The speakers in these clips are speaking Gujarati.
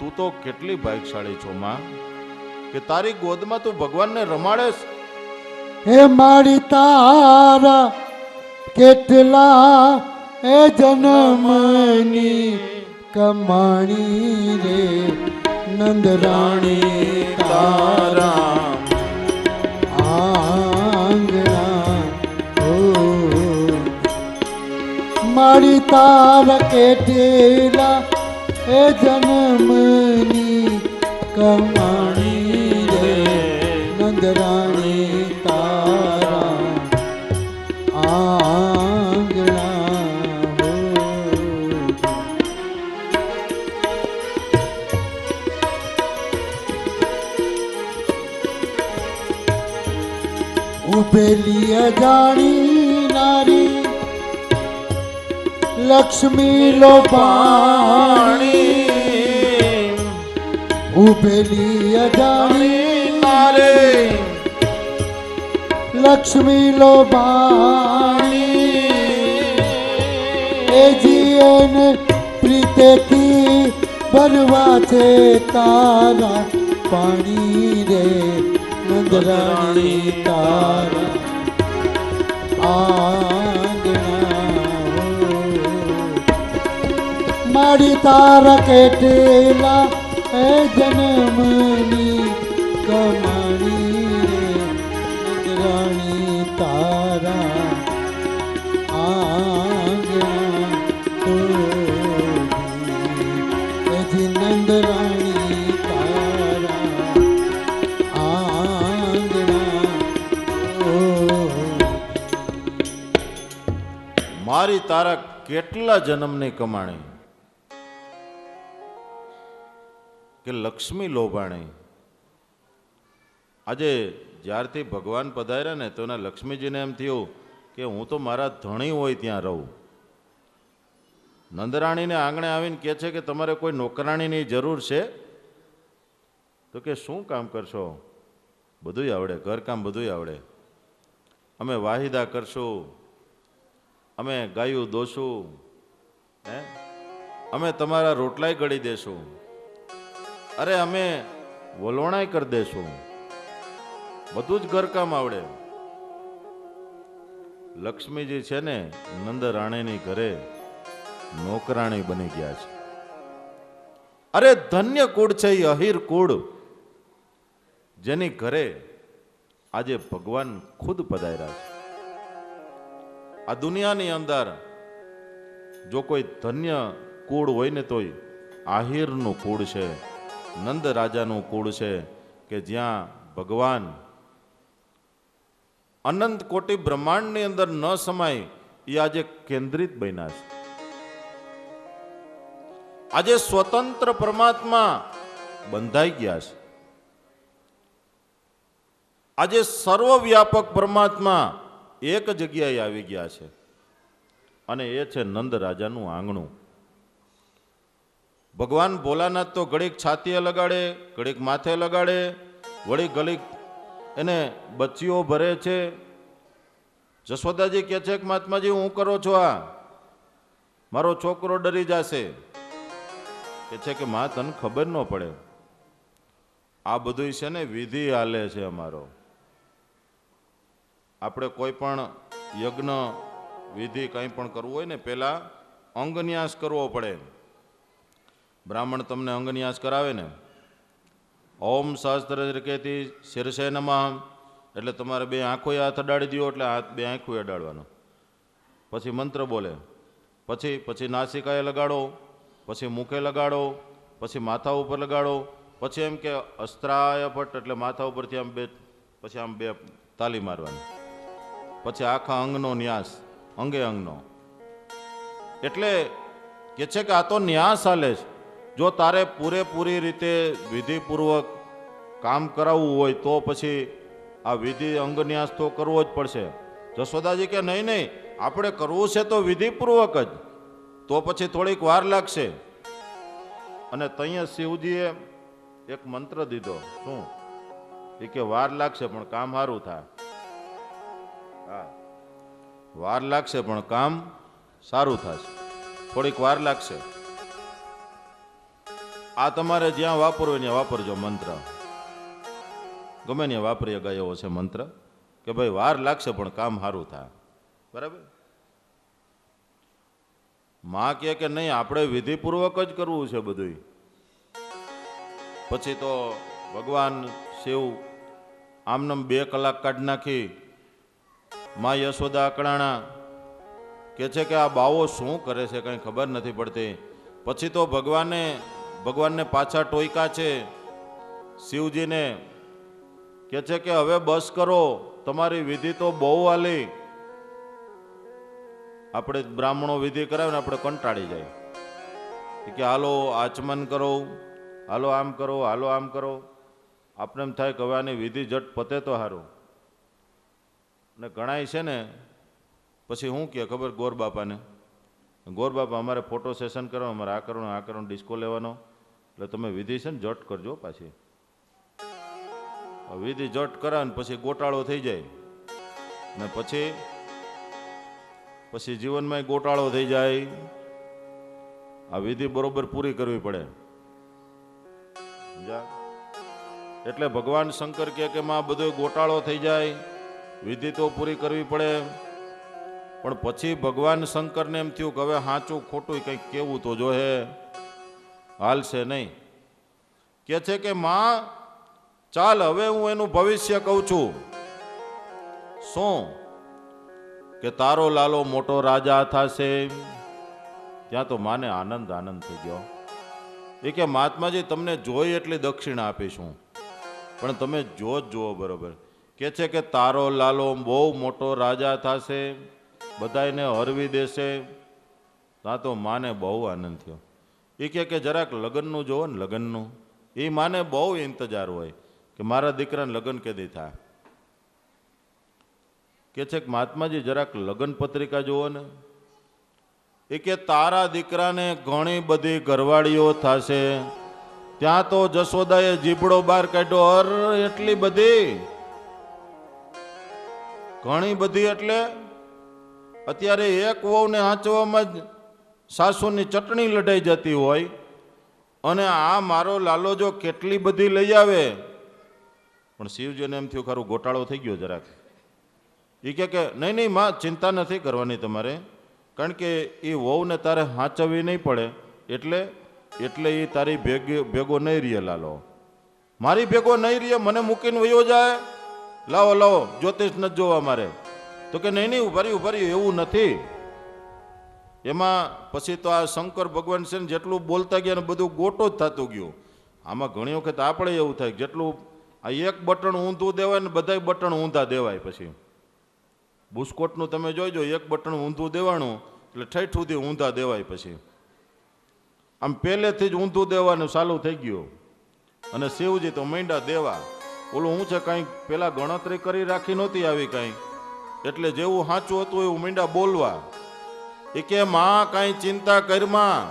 તું તો કેટલી ભાગ્યશાળી છો માં કે તારી ગોદમાં તું ભગવાનને રમાડેસ. હે મારી તારા કેટલા એ જન્મની કમાણી રે નંદરાણી તારા આંગણા ઓ મારી તારા કેટલા એ જન્મની કમાણી રે નંદરાણી તારા આંગણા હો. ઉભેલી અજાણી નારી લક્ષ્મી લોભાણી ઉભેલી અજાણી નારી લક્ષ્મી લોભાણી એ જીએને પ્રીતેથી ભરવા છે તારા પાણી રે નંદરાણી તારા આંગણા મારી તારા કેટલા એ જન્મની કમાણી રે નંદરાણી તારા આંગણા હજી નંદરાણી તારા આંગણા મારી તારા કેટલા જન્મની કમાણી કે લક્ષ્મી લોભાણી. આજે જ્યારથી ભગવાન પધાર્યા ને તો એના લક્ષ્મીજીને એમ થયું કે હું તો મારા ધણી હોય ત્યાં રહું. નંદરાણીને આંગણે આવીને કહે છે કે તમારે કોઈ નોકરાણીની જરૂર છે? તો કે શું કામ કરશો? બધુંય આવડે, ઘરકામ બધુંય આવડે. અમે વાહિદા કરશું, અમે ગાયું દોશું, હે અમે તમારા રોટલાય ગળી દેશું, અરે અમે વલોણાય કરી દેશું, બધું જ ઘરકામ આવડે. લક્ષ્મીજી છે ને નંદરાણીની ઘરે નોકરાણી બની ગયા છે. અરે ધન્ય કુળ છે એ અહીર કુળ, જેની ઘરે આજે ભગવાન ખુદ પધાર્યા છે. આ દુનિયાની અંદર જો કોઈ ધન્ય કુળ હોય ને તોય આહિરનું કુળ છે, નંદ રાજાનું કુળ છે કે જ્યાં ભગવાન અનંત કોટી બ્રહ્માંડની અંદર ન સમાય એ આજે કેન્દ્રિત બન્યા છે. આજે સ્વતંત્ર પરમાત્મા બંધાઈ ગયા છે. આજે સર્વવ્યાપક પરમાત્મા એક જગ્યાએ આવી ગયા છે અને એ છે નંદ રાજાનું આંગણું. ભગવાન ભોલાનાથ તો ઘડીક છાતીએ લગાડે, ઘડીક માથે લગાડે, વળી ઘડીક એને બચ્ચીઓ ભરે છે. જશોદાજી કહે છે કે મહાત્માજી હું કરો છો આ? મારો છોકરો ડરી જશે. કે છે કે માં તને ખબર ન પડે, આ બધું છે ને વિધિ હાલે છે અમારો. આપણે કોઈ પણ યજ્ઞ વિધિ કંઈ પણ કરવું હોય ને પહેલાં અંગન્યાસ કરવો પડે. બ્રાહ્મણ તમને અંગન્યાસ કરાવે ને, ઓમ સહસ્ત્રકેતી શીર્ષે નમઃ એટલે તમારે બે આંખો હાથ અડાડી દો, એટલે હાથ બે આંખો અડાડવાનો. પછી મંત્ર બોલે, પછી નાસિકાએ લગાડો, પછી મુખે લગાડો, પછી માથા ઉપર લગાડો, પછી એમ કે અસ્ત્રાય ભટ્ટ એટલે માથા ઉપરથી આમ બે, પછી આમ બે તાલી મારવાની, પછી આખા અંગનો ન્યાસ, અંગે અંગનો. એટલે કે છે કે આ તો ન્યાસ હાલે છે. જો તારે પૂરેપૂરી રીતે વિધિપૂર્વક કામ કરાવવું હોય તો પછી આ વિધિ અંગન્યાસ તો કરવો જ પડશે. જશોદાજી કે નહીં નહીં, આપણે કરવું છે તો વિધિપૂર્વક જ, તો પછી થોડીક વાર લાગશે. અને ત્યાં શિવજીએ એક મંત્ર દીધો. શું? એ કે વાર લાગશે પણ કામ સારું થાય. હા, વાર લાગશે પણ કામ સારું થશે, થોડીક વાર લાગશે. આ તમારે જ્યાં વાપરવો ત્યાં વાપરજો મંત્ર, ગમે ત્યાં વાપરી ગયા એવો છે મંત્ર કે ભાઈ વાર લાગશે પણ કામ સારું થાય. બરાબર. માં કહે કે નહીં, આપણે વિધિપૂર્વક જ કરવું છે બધું. પછી તો ભગવાન શિવ આમનામ 2 કલાક કાઢી નાખી. માં યશોદા અકળાણા કે છે કે આ બાવો શું કરે છે કંઈ ખબર નથી પડતી. પછી તો ભગવાનને પાછા ટોયકા છે. શિવજીને કે છે કે હવે બસ કરો, તમારી વિધિ તો બહુ હાલી. આપણે બ્રાહ્મણો વિધિ કરાવે ને આપણે કંટાળી જાય કે હાલો આચમન કરો, હાલો આમ કરો, હાલો આમ કરો. આપણે એમ થાય કે હવે આની વિધિ જટ પતે તો સારું. ને ઘણાય છે ને પછી શું કહે ખબર ગોર બાપાને, ગોર બાપા અમારે ફોટો સેશન કરવાનું, અમારે આ કરવાનું ડિસ્કો લેવાનો, એટલે તમે વિધિ છે ને જટ કરજો. પાછી વિધિ જટ કરાવે ને પછી ગોટાળો થઈ જાય ને પછી જીવનમાં ગોટાળો થઈ જાય. આ વિધિ બરોબર પૂરી કરવી પડે. એટલે ભગવાન શંકર કહે કે માં બધો ગોટાળો થઈ જાય, વિધિ તો પૂરી કરવી પડે. પણ પછી ભગવાન શંકરને એમ થયું કે હવે સાચું ખોટું કંઈક કેવું તો જોહે, હાલશે નહીં. કે છે કે માં ચાલ હવે હું એનું ભવિષ્ય કહું છું. શું? કે તારો લાલો મોટો રાજા થશે. ત્યાં તો માને આનંદ થઈ ગયો. એ કે મહાત્માજી તમને જોઈ એટલી દક્ષિણા આપીશું, પણ તમે જુઓ બરોબર. કે છે કે તારો લાલો બહુ મોટો રાજા થશે, બધાને હરવી દેશે. ત્યાં તો માને બહુ આનંદ થયો. એ કે જરાક લગ્નનું જોવો ને, લગ્નનું. એ માને બહુ ઇંતજાર હોય કે મારા દીકરાને લગ્ન કેદી થાય. કે છે કે મહાત્માજી જરાક લગ્ન પત્રિકા જુઓ ને. એ કે તારા દીકરાને ઘણી બધી ઘરવાળીઓ થશે. ત્યાં તો જશોદાએ જીભડો બહાર કાઢ્યો, અર એટલી બધી, ઘણી બધી. એટલે અત્યારે એક વહુને હાંચવામાં જ સાસુની ચટણી લડાઈ જતી હોય, અને આ મારો લાલો જો કેટલી બધી લઈ આવે. પણ શિવજીને એમ થયું ખરું ગોટાળો થઈ ગયો જરાક. એ કે નહીં માં ચિંતા નથી કરવાની તમારે, કારણ કે એ વહુને તારે હાંચવી નહીં પડે, એટલે એ તારી ભેગો નહીં રહે લાલો, મારી ભેગો નહીં રહે, મને મૂકીને વયો જાય. લાવો જ્યોતિષ નથી જોવા મારે. તો કે નહીં ઉભારી એવું નથી. એમાં પછી તો આ શંકર ભગવાન છે ને જેટલું બોલતા ગયા ને બધું ગોટો જ થતું ગયું. આમાં ઘણી વખત આપણે એવું થાય જેટલું આ એક બટણ ઊંધું દેવાય ને બધા બટણ ઊંધા દેવાય. પછી બુસ્કોટનું તમે જોઈજો, એક બટણ ઊંધું દેવાનું એટલે ઠેઠ સુધી ઊંધા દેવાય. પછી આમ પહેલેથી જ ઊંધું દેવાનું ચાલુ થઈ ગયું. અને શિવજી તો માંડ્યા દેવા. ઓલું શું છે કાંઈ પેલા ગણતરી કરી રાખી નહોતી આવી કાંઈ, એટલે જેવું સાચું હતું એવું માંડ્યા બોલવા. એ કે માં કાંઈ ચિંતા કરમાં.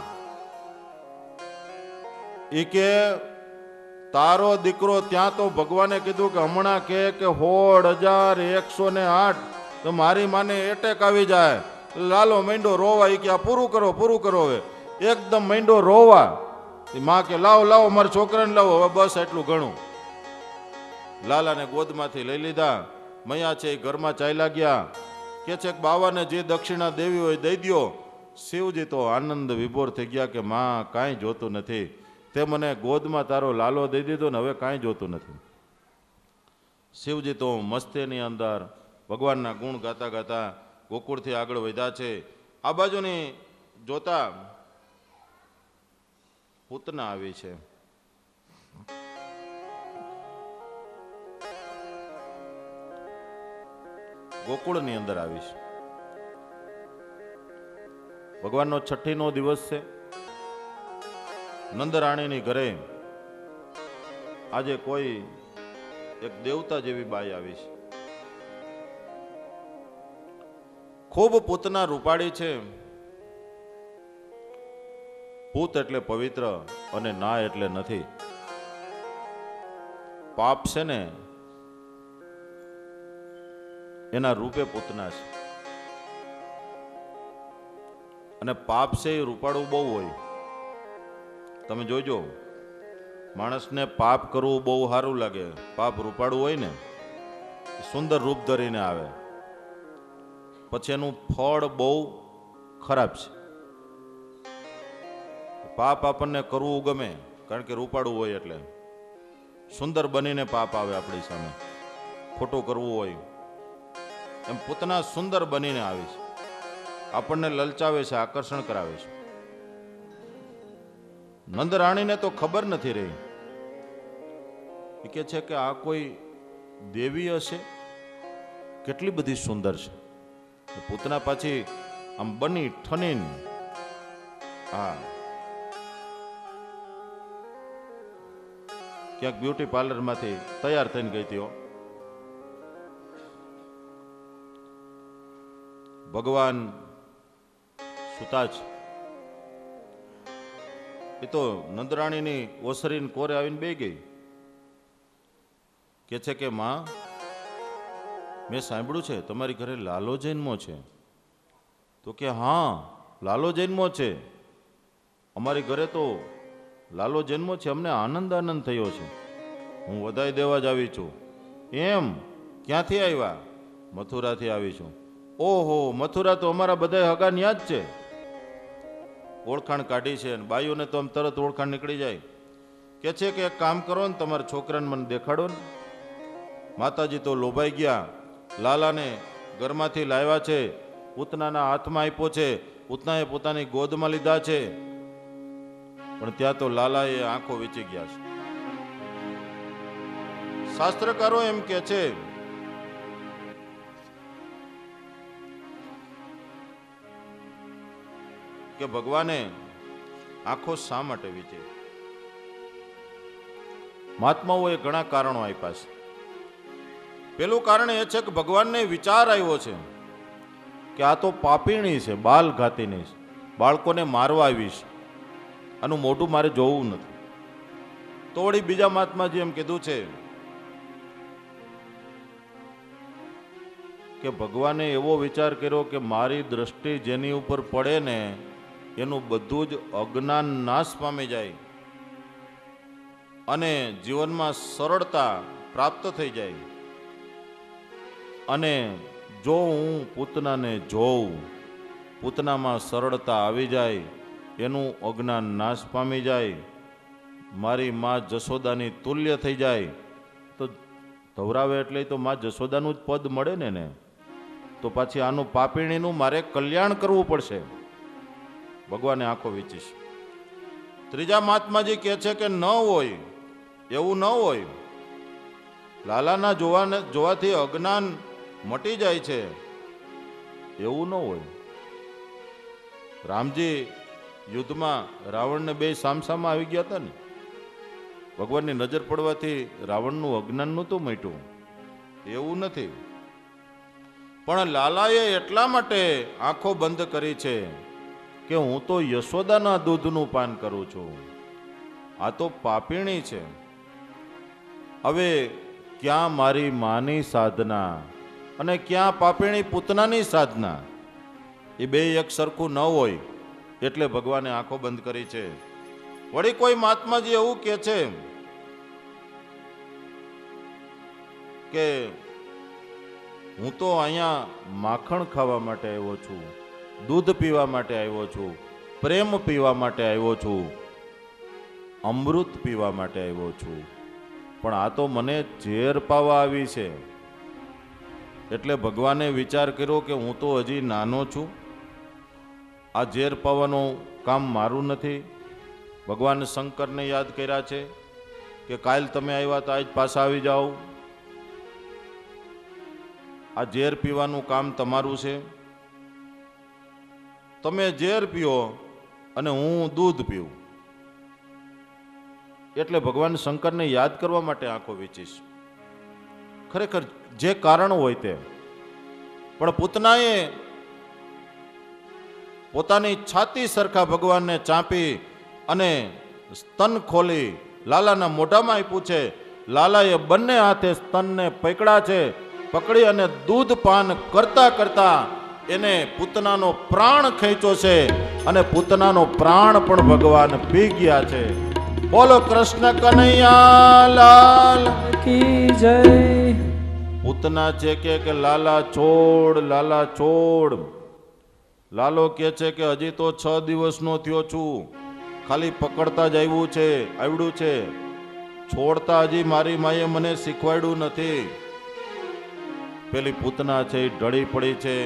એ કે તારો દીકરો ત્યાં તો ભગવાને કીધું કે હમણાં કે 16,108 તો મારી માને એટેક આવી જાય. લાલો માંડો રોવા. એ કે આ પૂરું કરો હવે. એકદમ માંડો રોવા. માં કે લાવો મારા છોકરાને લાવો, હવે બસ એટલું ઘણું. લાલાને ગોદમાંથી લઈ લીધા. મૈયા છે એ ઘરમાં ચાલ્યા ગયા. કે છે કે બાવાને જે દક્ષિણા દેવી હોય દઈ દ્યો. શિવજી તો આનંદ વિભોર થઈ ગયા કે માં કાંઈ જોતું નથી, તે મને ગોદમાં તારો લાલો દઈ દીધો ને હવે કાંઈ જોતું નથી. શિવજી તો મસ્તીની અંદર ભગવાનના ગુણ ગાતા ગાતા ગોકુળથી આગળ વધ્યા છે. આ બાજુની જોતા પૂતના આવી છે. ગોકુળની અંદર આવીશ. ભગવાનનો 6ઠ્ઠીનો દિવસ છે. નંદરાણીની ઘરે આજે કોઈ એક દેવતા જેવી બાઈ આવી છે. ખૂબ પૂતના રૂપાળી છે. પૂત એટલે પવિત્ર અને ના એટલે નથી. પાપ છે ને એના રૂપે પૂતના છે, અને પાપ છે એ રૂપાળું બહુ હોય. તમે જોજો માણસને પાપ કરવું બહુ સારું લાગે. પાપ રૂપાળું હોય ને, સુંદર રૂપ ધરીને આવે, પછી એનું ફળ બહુ ખરાબ છે. પાપ આપણને કરવું ગમે, કારણ કે રૂપાળું હોય એટલે. સુંદર બનીને પાપ આવે આપણી સામે. ખોટું કરવું હોય એમ પૂતના સુંદર બનીને આવે છે, આપણને લલચાવે છે, આકર્ષણ કરાવે છે. નંદરાણીને તો ખબર નથી રહી. એ કે છે કે આ કોઈ દેવી હશે, કેટલી બધી સુંદર છે. પૂતના પાછી આમ બની ઠનીન હા ક્યાંક બ્યુટી પાર્લરમાંથી તૈયાર થઈને ગઈ હતી. ભગવાન સુતા છે. એ તો નંદરાણીની ઓસરીને કોરે આવીને બે ગઈ. કે છે કે માં, મેં સાંભળ્યું છે તમારી ઘરે લાલો જન્મો છે. તો કે હા, લાલો જન્મો છે. અમારી ઘરે તો લાલો જન્મો છે, અમને આનંદ થયો છે. હું વધાઈ દેવા જ આવી છું. એમ? ક્યાંથી આવ્યા? મથુરાથી આવી છું. ઓહો, મથુરા તો અમારા બધા હગા ન્યા જ છે. ઓળખાણ કાઢી છે, અને બાઈઓને તો આમ તરત ઓળખાણ નીકળી જાય. કે છે કે એક કામ કરો ને, તમારા છોકરાને મને દેખાડો ને. માતાજી તો લોભાઈ ગયા. લાલાને ઘરમાંથી લાવ્યા છે, પૂતનાના હાથમાં આપ્યો છે, પૂતનાએ પોતાની ગોદમાં લીધા છે. પણ ત્યાં તો લાલાએ આંખો વીંચી ગયા છે. શાસ્ત્રકારો એમ કે છે કે ભગવાને આંખો શા માટે વીંચી? મહાત્માઓએ ઘણા કારણો આપ્યા છે. પેલું કારણ એ છે કે ભગવાનને વિચાર આવ્યો છે કે આ તો પાપીણી છે, બાલ ઘાતીની છે, બાળકોને મારવા આવી છે, આનું મોઢું મારે જોવું નથી. તો વળી બીજા મહાત્માજી એમ કીધું છે કે ભગવાને એવો વિચાર કર્યો કે મારી દ્રષ્ટિ જેની ઉપર પડે ને એનું બધું જ અજ્ઞાન નાશ પામી જાય અને જીવનમાં સરળતા પ્રાપ્ત થઈ જાય. અને જો હું પૂતનાને જોઉં, પૂતનામાં સરળતા આવી જાય, એનું અજ્ઞાન નાશ પામી જાય, મારી મા જશોદાની તુલ્ય થઈ જાય, તો ધવરાવે એટલે તો મા જશોદાનું જ પદ મળે ને. તો પાછી આનું પાપીણીનું મારે કલ્યાણ કરવું પડશે. ભગવાને આંખો વીંચીશ. ત્રીજા મહાત્માજી કહે છે કે ન હોય, એવું ન હોય. લાલાના જોવાથી અજ્ઞાન મટી જાય છે, એવું ન હોય. રામજી યુદ્ધમાં રાવણને બે સામસામા આવી ગયા હતા ને, ભગવાનની નજર પડવાથી રાવણનું અજ્ઞાન નહોતું મટ્યું, એવું નથી. પણ લાલાએ એટલા માટે આંખો બંધ કરી છે કે હું તો યશોદાના દૂધનું પાન કરું છું, આ તો પાપીણી છે. હવે ક્યાં મારી માની સાધના અને ક્યાં પાપીણી પૂતનાની સાધના? એ બે એક સરખું ન હોય એટલે ભગવાને આંખો બંધ કરી છે. વળી કોઈ મહાત્માજી એવું કહે છે કે હું તો અહીંયા માખણ ખાવા માટે આવ્યો છું, દૂધ પીવા માટે આવ્યો છું, પ્રેમ પીવા માટે આવ્યો છું, અમૃત પીવા માટે આવ્યો છું, પણ આ તો મને ઝેર પાવા આવી છે. એટલે ભગવાને વિચાર કર્યો કે હું તો હજી નાનો છું, આ ઝેર પાવાનું કામ મારું નથી. ભગવાન શંકરને યાદ કર્યા છે કે કાલ તમે આવ્યા તો આજ પાછા આવી જાઓ, આ ઝેર પીવાનું કામ તમારું છે. તમે ઝેર પીઓ અને હું દૂધ પીવું. એટલે ભગવાન શંકરને યાદ કરવા માટે આંખો વીંચીશ. ખરેખર જે કારણ હોય તે. પણ પૂતનાએ પોતાની છાતી સરખા ભગવાનને ચાંપી અને સ્તન ખોલી લાલાના મોઢામાં આપ્યું છે. લાલાએ બંને હાથે સ્તનને પકડી અને દૂધ પાન કરતા કરતા એને પૂતનાનો પ્રાણ ખેંચ્યો છે અને પૂતનાનો પ્રાણ પણ ભગવાન પી ગયા છે. બોલો કૃષ્ણ કનૈયા લાલ કી જય. પૂતના છે કે લાલા છોડ લાલા છોડ. લાલો કે છે કે હજી તો 6 દિવસનો થયો છું, ખાલી પકડતા જ આવડ્યું છે, છોડતા હજી મારી માએ મને શીખવાડ્યું નથી. પેલી પૂતના છે એ ઢળી પડી છે.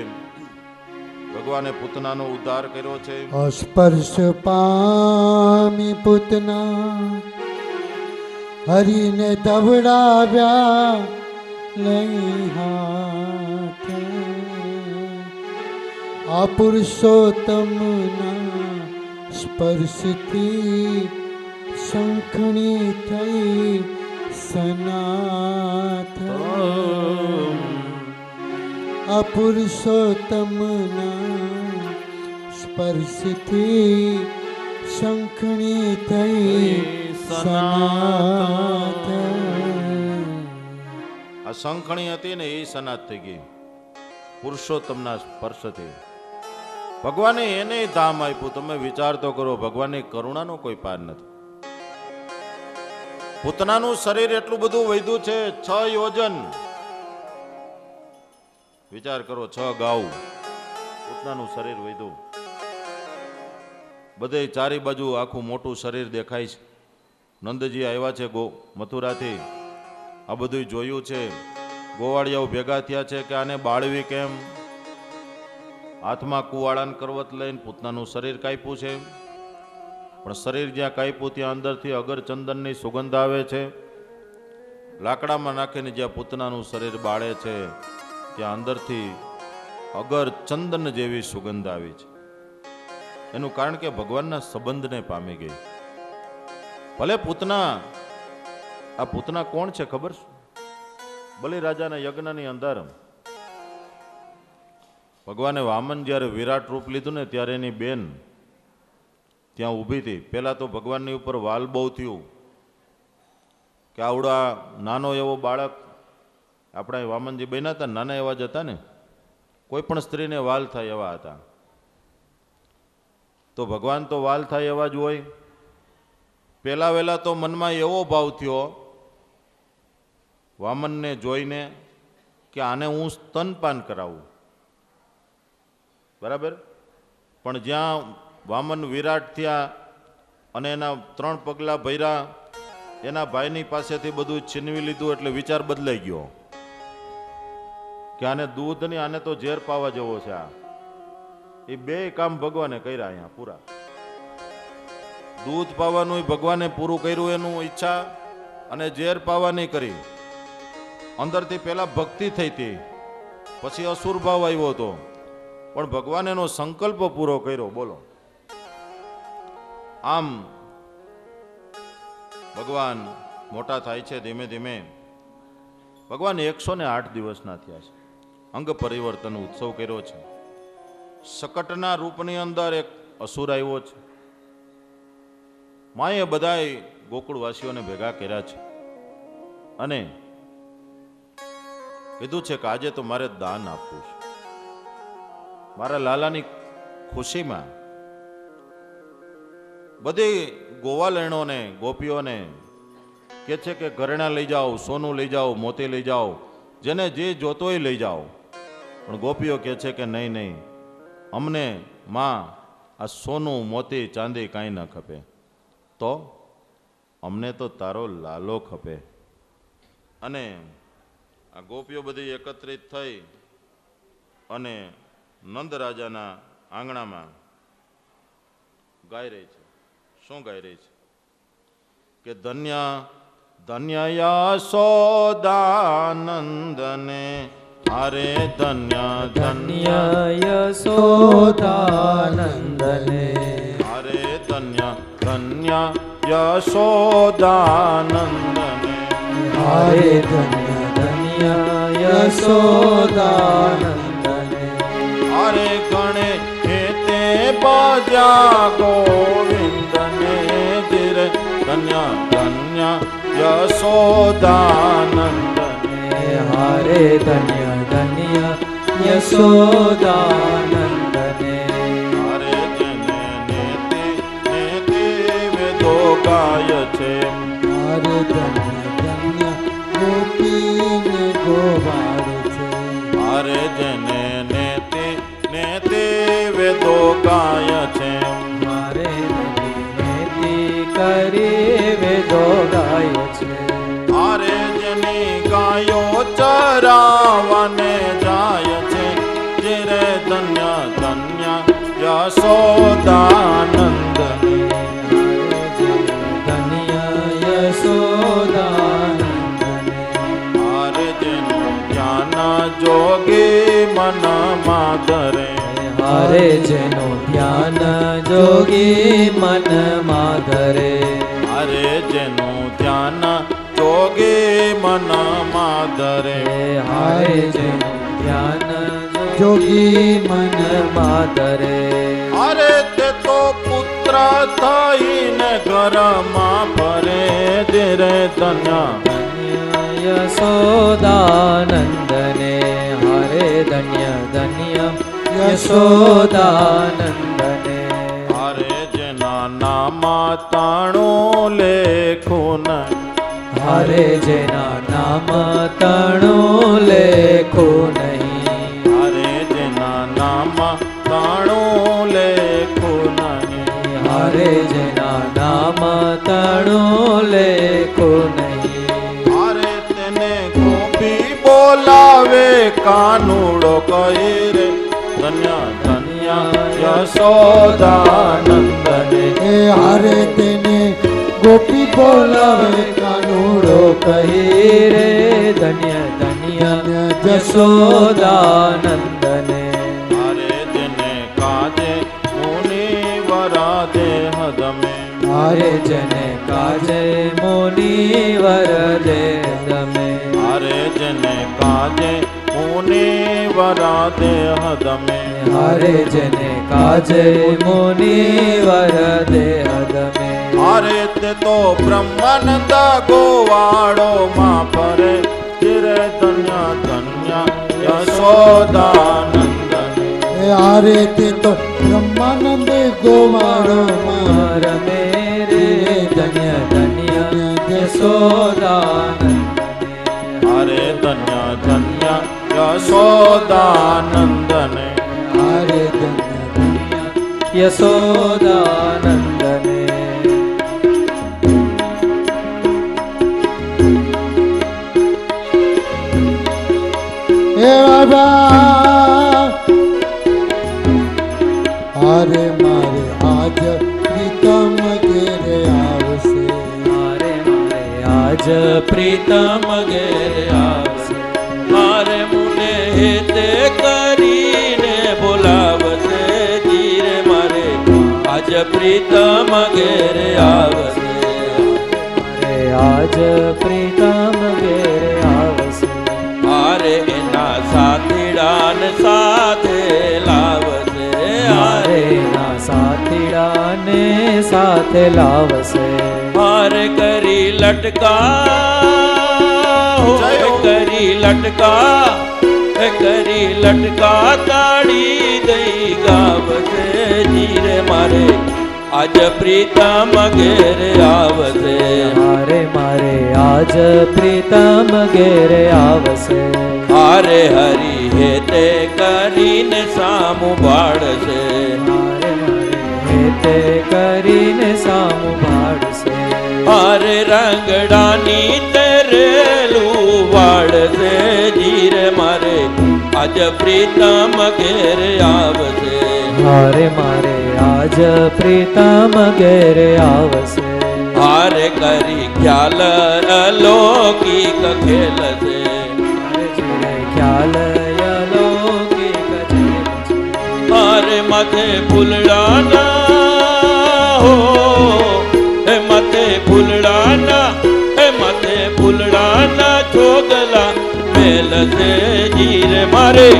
ભગવાને પૂતનાનો ઉદ્ધાર કર્યો છે. સ્પર્શ પામી પૂતના હરીને દવડાવ્યા લઈ હાથ. આ પુરુષોત્તમના સ્પર્શથી શંખણી થઈ સનાથ. આ પુરુષોત્તમના સ્પર્શથી શંખણી થઈ સનાથ. આ શંખણી હતી ને એ સનાથ થઈ ગઈ પુરુષોત્તમના સ્પર્શથી. ભગવાને એને ધામ આપ્યું. તમે વિચાર તો કરો, ભગવાનની કરુણાનો કોઈ પાર નથી. પૂતનાનું શરીર એટલું બધું વધ્યું છે, 6 યોજન. વિચાર કરો, 6 ગાઉ પૂતનાનું શરીર વધ્યું. બધે ચારી બાજુ આખું મોટું શરીર દેખાય છે. નંદજી આવ્યા છે મથુરાથી, આ બધું જોયું છે. ગોવાળિયાઓ ભેગા થયા છે કે આને બાળવી કેમ. હાથમાં કુવાળાન કરવત લઈને પૂતનાનું શરીર કાપ્યું છે. પણ શરીર જ્યાં કાપ્યું ત્યાં અંદરથી અગર ચંદનની સુગંધ આવે છે. લાકડામાં નાખીને જ્યાં પૂતનાનું શરીર બાળે છે ત્યાં અંદરથી અગર ચંદન જેવી સુગંધ આવી છે. એનું કારણ કે ભગવાનના સંબંધને પામી ગઈ. ભલે આ પૂતના કોણ છે ખબર છે? બલિ રાજાના યજ્ઞની અંદર ભગવાને વામન જ્યારે વિરાટ રૂપ લીધું ને ત્યારે એની બેન ત્યાં ઊભી હતી. પહેલા તો ભગવાનની ઉપર વાલ બહુ થયું કે આવડા નાનો એવો બાળક, આપણા વામનજી બન્યા હતા નાના એવા જ હતા ને, કોઈ પણ સ્ત્રીને વાલ થાય એવા હતા. તો ભગવાન તો વાલ થાય એવા જ હોય. પહેલા વહેલા તો મનમાં એવો ભાવ થયો વામનને જોઈને કે આને હું સ્તનપાન કરાવું. બરાબર. પણ જ્યાં વામન વિરાટ થયા અને એના 3 પગલા ભર્યા, એના ભાઈની પાસેથી બધું છીનવી લીધું એટલે વિચાર બદલાઈ ગયો કે આને દૂધ નહીં, આને તો ઝેર પાવા જેવો છે. એ 2 કામ ભગવાને કર્યા અહીંયા પૂરા. દૂધ પાવાનું ભગવાને પૂરું કર્યું એનું ઈચ્છા, અને ઝેર પાવાની કરી. અંદરથી પહેલા ભક્તિ થઈ હતી, પછી અસુર ભાવ આવ્યો હતો, પણ ભગવાન એનો સંકલ્પ પૂરો કર્યો. બોલો. આમ ભગવાન મોટા થાય છે ધીમે ધીમે. ભગવાન 108 દિવસના થયા છે. અંગ પરિવર્તન ઉત્સવ કર્યો છે. શકટના રૂપની અંદર એક અસુર આવ્યો છે. માએ બધાય ગોકુળવાસીઓને ભેગા કર્યા છે અને કીધું છે કે આજે તો મારે દાન આપવું છે. મારા લાલાની ખુશીમાં બધી ગોવાલણોને ગોપીઓને કે છે કે ઘરેણા લઈ જાઓ, સોનું લઈ જાઓ, મોતી લઈ જાઓ, જેને જે જોતોય લઈ જાઓ. પણ ગોપીઓ કે છે કે નહીં નહીં, અમને માં આ સોનું મોતી ચાંદી કાંઈ ન ખપે, તો અમને તો તારો લાલો ખપે. અને આ ગોપીઓ બધી એકત્રિત થઈ અને નંદ રાજાના આંગણામાં ગાઈ રહી છે. શું ગાઈ રહી છે? કે ધન્ય ધન્ય યશોદાનંદને, અરે ધન્ય ધન્ય યશોદાનંદને, અરે ધન્ય ધન્ય યશોદાનંદને, હરે ધન્ય ધન્ય યશોદાનંદને. અરે ગણે ખેતે બજા ગોવિંદને, ધીરે ધન્ય ધન્ય યશોદાનંદને, હરે ધન્ય ધન્ય યશોદાનંદને. અરે જેને નેતિ નેતિ વેદો ગાય હારે ધન્ય ધન્ય ગોપીને ગોવાળ છે. અરે જેને નેતે નેતે વેદો ગાય છે. મારે નેતિ કરી વેદો ગાય છે. અરે જેની ગાયો ચરાવને જાય છે. જે રે ધન્ય ધન્ય યશોદાનંદની. ધન્ય યશોદાનંદને. અરે જેનું જ્ઞાન જોગી મનમાં ધરે. હારે જેનું ધ્યાન જોગી મનમાં ધરે. અરે જેનું ધ્યાન જોગી મનમાં ધરે. હારે જેનું ધ્યાન જોગી મન મનમાં ધરે. અરે તે તો પુત્ર થઈને ઘરમાં ફરે. ધીરે ધન્ય ધન્ય યશોદાનંદને. હારે ધન્ય ધન્ય યશોદાનંદને. અરે જેના નામા તાણું લેખું નહીં. હારે જેના નામ તણું લેખું નહીં. અરે જેના નામા તાણું લેખું નહીં. હારે જેના નામ તણું લેખું નહીં. અરે તેને ગોપી બોલાવે કાનુડો કહી રે. ધન્ય ધન્ય યશોદાનંદને. એ હારે તેને ગોપી બોલાવે કાનુડો કહી રે. ધન્ય ધન્ય યશોદાનંદને. અરે જેને કાજે મુનિ વરાદે હદમે. હારે જને કાજે મુનિવર દે તમે. અરે જેને કાજે મુનિ વરાદે હદમે. હારે જને કાજે મુનિવર દે તમે. અરે તે તો બ્રહ્માનંદ ગોવાળો માં ફરે. ધીરે ધન્ય ધન્ય યશોદાનંદને. એ હારે તે તો બ્રહ્માનંદ ગોવાળો રમે રે. ધન્ય ધન્ય યશોદાનંદને. અરે ધન્ય ધન્ય યશોદાનંદને. હારે ધન્ય ધન્ય યશોદાનંદને. એ બાબા હારે મારે આજ પ્રીતમ ઘેરે આવશે. મારે આજ પ્રીતમ ઘેર આવશે. મારે મુને હેતે કરીને બોલાવશે. ધીરે મારે આજ પ્રીતમ ઘેર આવશે. મારે આજ પ્રીતમ ઘેર આવશે. મારે એના સાથીડાન સાથે લાવશે. મારે ના સાથીડાને સાથે લાવશે. મારે કરી લટકા જય હો. કરી લટકા કરી લટકા તાળી દઈ ગાવશે. ધીરે મારે આજ પ્રીતમ ઘેર આવશે. મારે આજ પ્રીતમ ઘેર આવશે. હારે હરી હેતે કરીને સામું ભાળશે. મારે હેતે કરીને સામું ભાડશે. હારે રંગડાની તરેલું વાળશે. ધીરે મારે આજ પ્રીતમ ઘેર આવશે. મારે આજ પ્રીતમ ઘેર આવશે. હારે કરી ખ્યાલ અલૌકિક ખેલશે. ખ્યાલ અલૌકિક ખેલશે. હારે માથે ફૂલડાના હો. હે માથે ફૂલડાના. હે માથે ફૂલડાના ચોગલા મેલશે. ધીરે મારે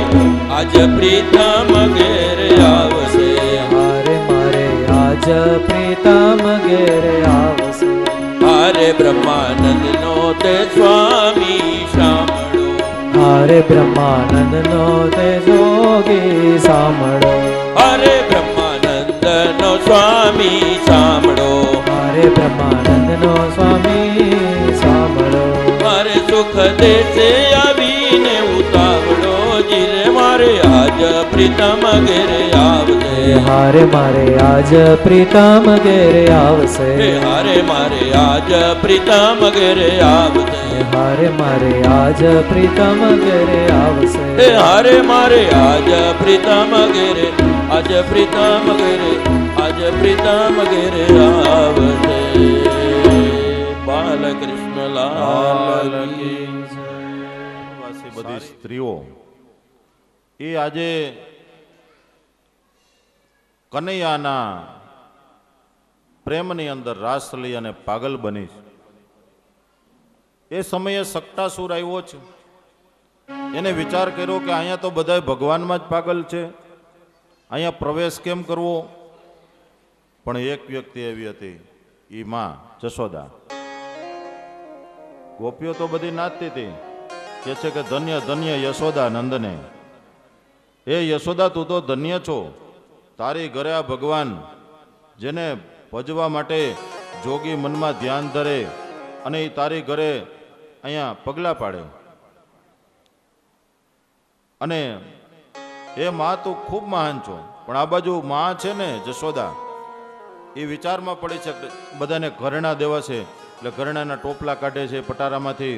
આજ પ્રીતમ ઘેર આવશે. મારે આજ પ્રીતમ ઘેર આવશે. હારે બ્રહ્માનંદ નો તે સ્વામી સાંભળો. હારે બ્રહ્માનંદ નો તે જોગી સાંભળો. હારે બ્રહ્માનંદ નો સ્વામી સાંભળો. હારે બ્રહ્માનંદ નો સ્વામી સુખ દેશે આવીને ઉતાવળો જીરે મારે આજ પ્રીતમ ઘેરે આવશે હારે મારે આજ પ્રીતમ ઘેરે આવશે હે હારે મારે આજ પ્રીતમ ઘેરે આવશે હારે મારે આજ પ્રીતમ ઘેરે આવશે હે હારે મારે આજ પ્રીતમ ઘેરે આજ પ્રીતમ ઘેરે આજ પ્રીતમ ઘેરે આવશે બાલકૃષ્ણ લાલ કી વાસી બધી સ્ત્રીઓ એ આજે કનૈયાના પ્રેમની અંદર રાસ લઈ અને પાગલ બની છે. એ સમયે સક્તાસુર આવ્યો છે. એને વિચાર કર્યો કે અહીંયા તો બધા ભગવાનમાં જ પાગલ છે, અહીંયા પ્રવેશ કેમ કરવો? પણ એક વ્યક્તિ એવી હતી, એ માં જશોદા. ગોપીઓ તો બધી નાચતી હતી, કે છે કે ધન્ય ધન્ય યશોદા નંદને. એ યશોદા તું તો ધન્ય છો, તારી ઘરે આ ભગવાન જેને ભજવા માટે જોગી મનમાં ધ્યાન ધરે અને એ તારી ઘરે અહીંયા પગલાં પાડે. અને એ માં તું ખૂબ મહાન છો. પણ આ બાજુ માં છે ને જશોદા, એ વિચારમાં પડી છે કે બધાને ઘરેણા દેવા છે, એટલે ઘરેણાના ટોપલા કાઢે છે પટારામાંથી.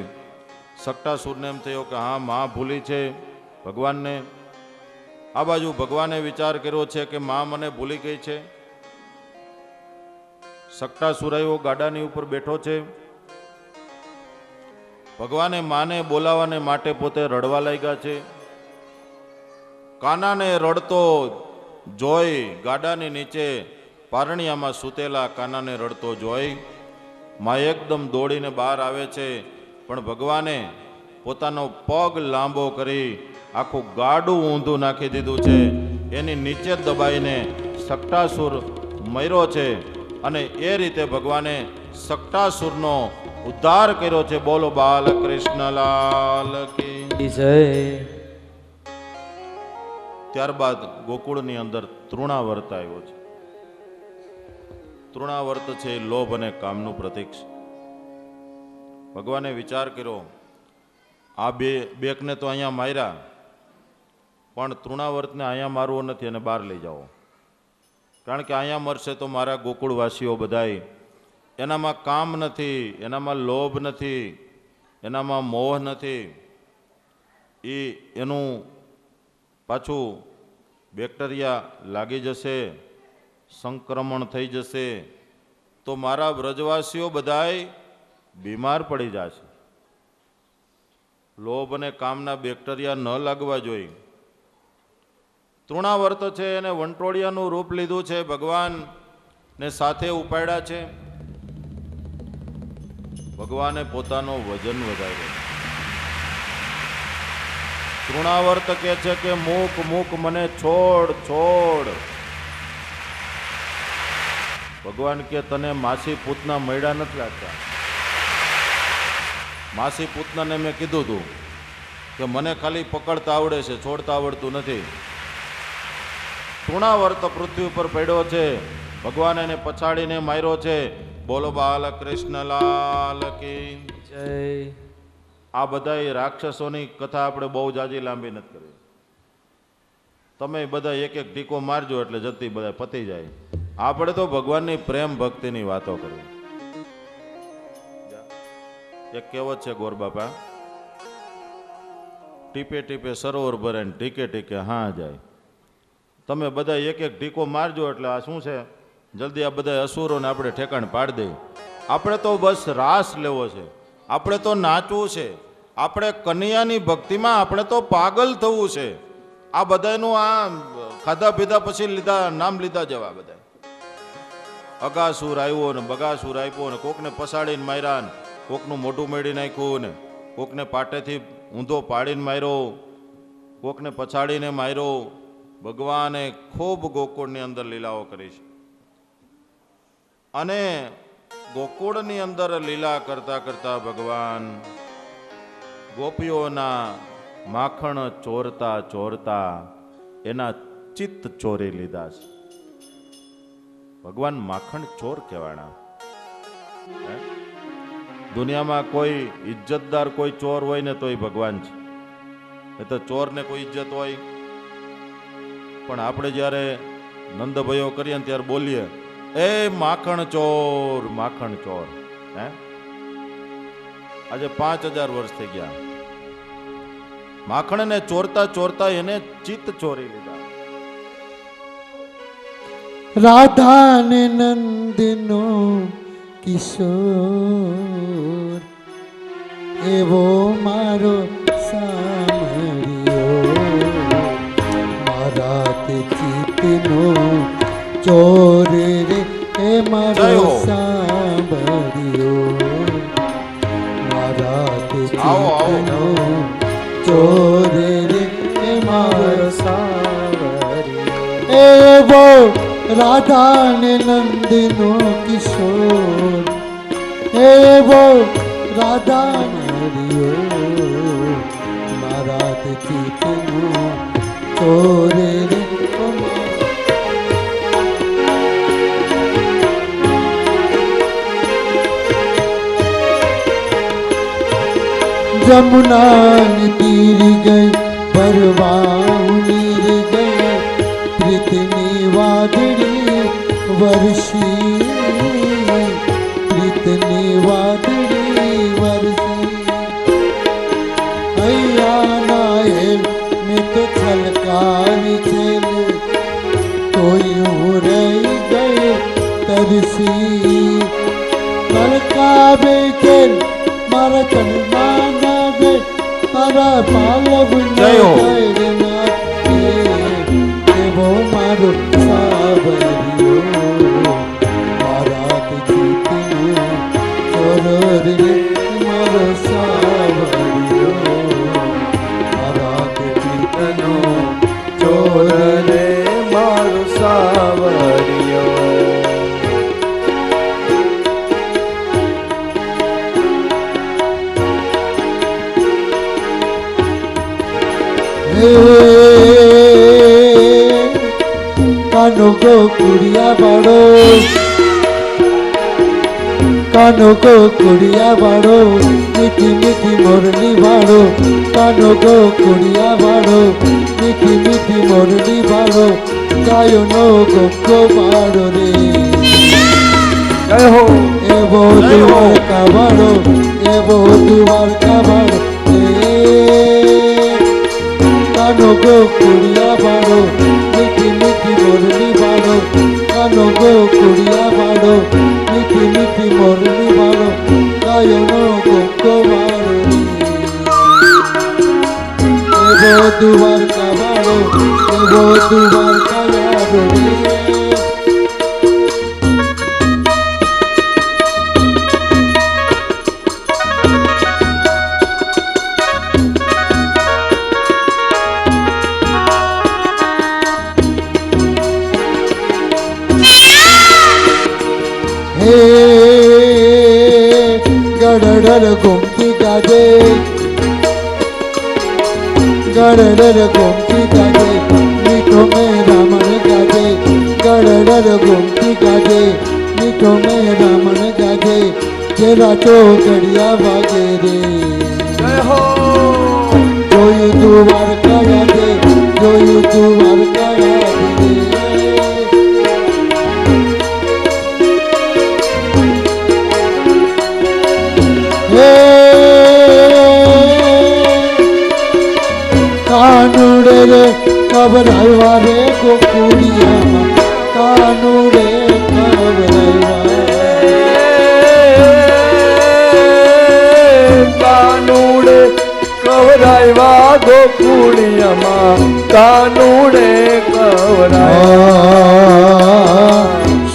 સક્તાસુરને એમ થયો કે હા માં ભૂલી છે ભગવાનને. આ બાજુ ભગવાને વિચાર કર્યો છે કે માં મને ભૂલી ગઈ છે. સક્તાસુર આવ્યો, ગાડાની ઉપર બેઠો છે. ભગવાને માને બોલાવાને માટે પોતે રડવા લાગ્યા છે. કાનાને રડતો જોઈ, ગાડાની નીચે પારણિયામાં સૂતેલા કાનાને રડતો જોઈ માં એકદમ દોડીને બહાર આવે છે. પણ ભગવાને પોતાનો પગ લાંબો કરી આખું ગાડું ઊંધું નાખી દીધું છે. એની નીચે દબાઈને સક્તાસુર મર્યો છે. અને એ રીતે ભગવાને સક્તાસુરનો ઉદ્ધાર કર્યો છે. બોલો બાલકૃષ્ણ લાલ કી જય. ત્યારબાદ ગોકુળની અંદર તૃણાવર્ત આવ્યો છે. તૃણાવર્ત છે એ લોભ અને કામનું પ્રતીક છે. ભગવાને વિચાર કર્યો આ બેકને તો અહીંયા માર્યા, પણ તૃણાવર્તને અહીંયા મારવો નથી અને બહાર લઈ જાઓ. કારણ કે અહીંયા મરશે તો મારા ગોકુળવાસીઓ બધાય, એનામાં કામ નથી, એનામાં લોભ નથી, એનામાં મોહ નથી. એનું પાછું બેક્ટેરિયા લાગી જશે, સંક્રમણ થઈ જશે, તો મારા વ્રજવાસીઓ બધાય બીમાર પડી જશે. લોભ અને કામના બેક્ટેરિયા ન લાગવા જોઈએ. તૃણાવર્ત છે એને વંટોળિયાનું રૂપ લીધું છે, ભગવાન ને સાથે ઉપાડ્યા છે. ભગવાને પોતાનો વજન વધાર્યો. તૃણાવર્ત કહે છે કે મૂક મૂક મને, છોડ છોડ. ભગવાન કે તને માસી પૂતના મળ્યા નથી લાગતા. માસી પૂતનાને મેં કીધું હતું કે મને ખાલી પકડતા આવડે છે, છોડતા આવડતું નથી. તૃણાવર્ત પૃથ્વી ઉપર પડ્યો છે, ભગવાન એને પછાડીને માર્યો છે. બોલો બાલકૃષ્ણ લાલ કી જય. આ બધા રાક્ષસોની કથા આપણે બહુ જાજી લાંબી નથી કરવી. તમે બધા એક એક ટીકો મારજો એટલે જતી બધા પતી જાય. આપણે તો ભગવાનની પ્રેમ ભક્તિની વાતો કરવી. એક કહેવત છે ગોરબાપા, ટીપે ટીપે સરોવર ભરે ને ટીકે ટીકે હા જાય. તમે બધા એક એક ટીકો મારજો એટલે આ શું છે, જલ્દી આ બધા અસુરોને આપણે ઠેકાણ પાડી દઈએ. આપણે તો બસ રાસ લેવો છે, આપણે તો નાચવું છે, આપણે કનૈયાની ભક્તિમાં આપણે તો પાગલ થવું છે. આ બધાનું આ ખાધા પીધા પછી લીધા નામ લીધા જેવા બધા. અગાસુર આવ્યો ને બગાસુર આવ્યો ને કોકને પસાડીને માર્યા ને કોકનું મોઢું મેળી નાખ્યું ને કોકને પાટેથી ઊંધો પાડીને માર્યો, કોકને પછાડીને માર્યો. ભગવાને ખૂબ ગોકુળની અંદર લીલાઓ કરી છે. અને ગોકુળની અંદર લીલા કરતા કરતા ભગવાન ગોપીઓના માખણ ચોરતા ચોરતા એના ચિત્ત ચોરી લીધા છે. ભગવાન માખણ ચોર કહેવાના. દુનિયામાં કોઈ ઇજ્જતદાર કોઈ ચોર હોય ને તો એ ભગવાન છે. એ તો ચોરને કોઈ ઇજ્જત હોય, પણ આપણે જ્યારે નંદભયો કરીએ ને ત્યારે બોલીએ, એ માખણ ચોર, માખણ ચોર. હે, આજે 5000 વર્ષ થઈ ગયા. માખણને ચોરતા ચોરતા એને ચિત્ત ચોરી લીધા. રાધા ને નંદનો કિશોર એવો મારો સામળિયો, મારા તે ચિત્તનો ચોર રે એ મારો સાંભળ્યો, મારા તે ચિત્તનો ચોર રે એ મારો સાંભળ્યો. એવો રાધા ને નંદનો કિશોર એવો રાધા મળ્યો, મારા તે ચિત્તનો ચોર રે. જમુના ને તીર ગઈ ભરવા નીર ગઈ, પ્રીતની વાદળી વર્ષી, પ્રીતની વાદળી વર્ષી. અહીંયાના હેલ મેં તો છલકાવી છે, તોય હું રહી ગઈ તરસી. છલકાવે છે મારા ચંદના દે, મારા પાલવ ના એવો મારો સાવરિયો, મારા ચિત્તનો ચોર રે મારો સાવરિયો, મારા ચિત્તનો ચોર રે મારો સાવરિયો. કાનો ગો કુડિયા વાળો, કાનો ગો કુડિયા વાળો, મીઠી મીઠી મોરલી વાળો, કાનો ગો કુડિયા વાળો, મીઠી મીઠી મોરલી વાળો, ગાયો નો ગોગો વાળો રે. એવો દ્વારકા વાળો, એવો દ્વારકા વાળો, કાનો ગો કુડિયા વાળો, મીઠી મીઠી મોરલી વાળો, કાનો ગો કુડિયા વાળો, મીઠી મીઠી મોરલી વાળો, ગાયો નો ગોગો વાળો. એવો દ્વારકા વાળો, એવો દ્વારકા વાળો રે. ગડડર ઘૂમતી ગાજે, ગડડર ઘૂમતી ગાજે, મીઠો મેં રામણ ગાજે, ગડડર ઘૂમતી ગાજે, મીઠો મેં રામણ ગાજે, જેરા ચોકડિયા વાગે રે. જોયું દ્વારકા યાદે, જોયું દ્વારકા યાદે રે. કાનુડે રે કબરાવ્યા રે ગોકુળિયામાં, કાનુડે કબરાવ્યા, કાનુડે કવરાવ્યા ગોકુળિયામાં, કાનુડે કવરાવ્યા.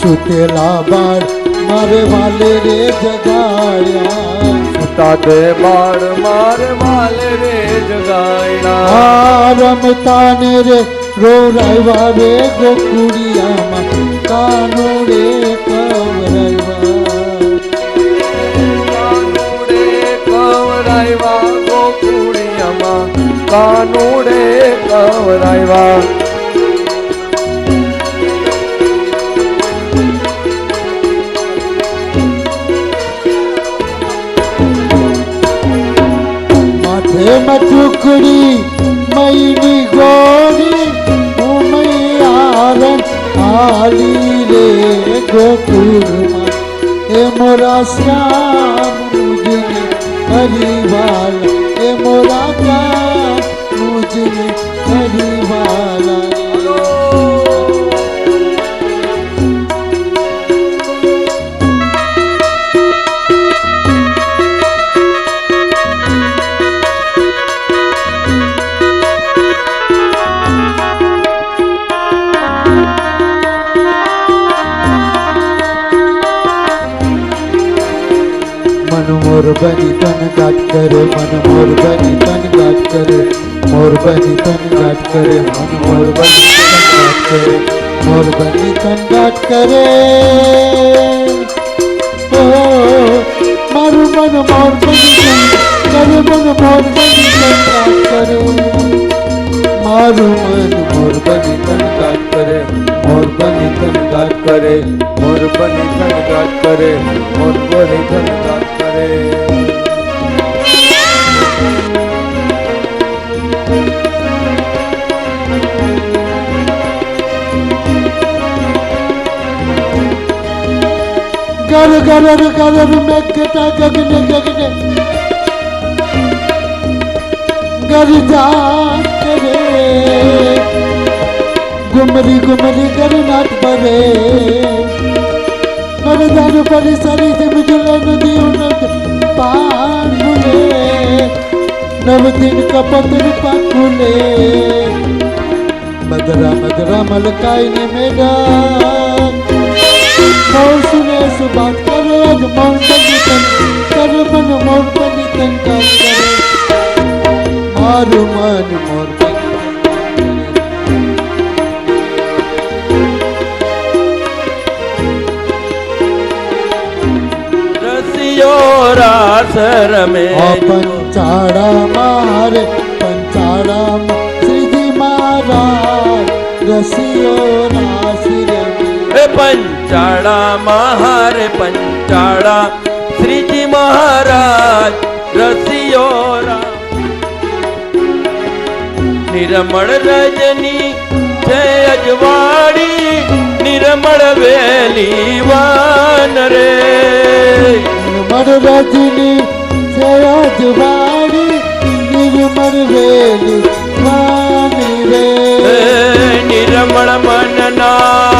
સુતેલા બાળ મારે વાલે રે જગાડ્યા, તાતે બાળ મારે વાલે રે જગાડ્યા. રમતા ને રે રોરાવ્યા રે ગોકુળિયામાં, કાનુડે કવરાવ્યા, કાનુડે કવરાવ્યા ગોકુળિયામાં, કાનુડે કવરાવ્યા. એમ ટુકડી મયની ગોરી ઉમૈયારન આલી રે ગોકુળમાં એ મોરા શ્યામ મુજને હરિવાલા એ મોરા કામ મુજને હરિવાલા मन मोर बनी तन गाट करे मन मोर बनी तन गाट करे मोर बनी तन गाट करे मन मोर बनी तन गाट करे मोर बनी तन गाट करे ओ मारू मन मोर बनी तन करे मन मोर बनी तन गाट करे मारू मन मोर बनी तन गाट करे मोर बनी तन गाट करे मोर बनी तन गाट करे मोर बनी तन गाट करे गर गर गर में कटा गगने गगने गर जा करे गुमरी गुमरी गर नाट बरे मरदान परिसरी से मुझे नदी उन्नत पार खुले नव दिन कपत्र पाखुले मदरा मदरा मलकाई ने मेरा मोर सुने सुबात करे आज मोर बनी तन कर मन मोर बनी तन का करे मारू मन मोर बनी રાસ રમે पंचाड़ा मारे पंचाड़ा श्रीजी महाराज रसियो रास रमे पंचाड़ा महारे पंचाड़ा श्रीजी महाराज रसियो નિર્મળ રજની છે અજવાળી નિર્મળ વેલી વાન રે નિર્મળ રજની છે અજવાળી નિર્મળ વેલી વાન રે નિર્મળ મનના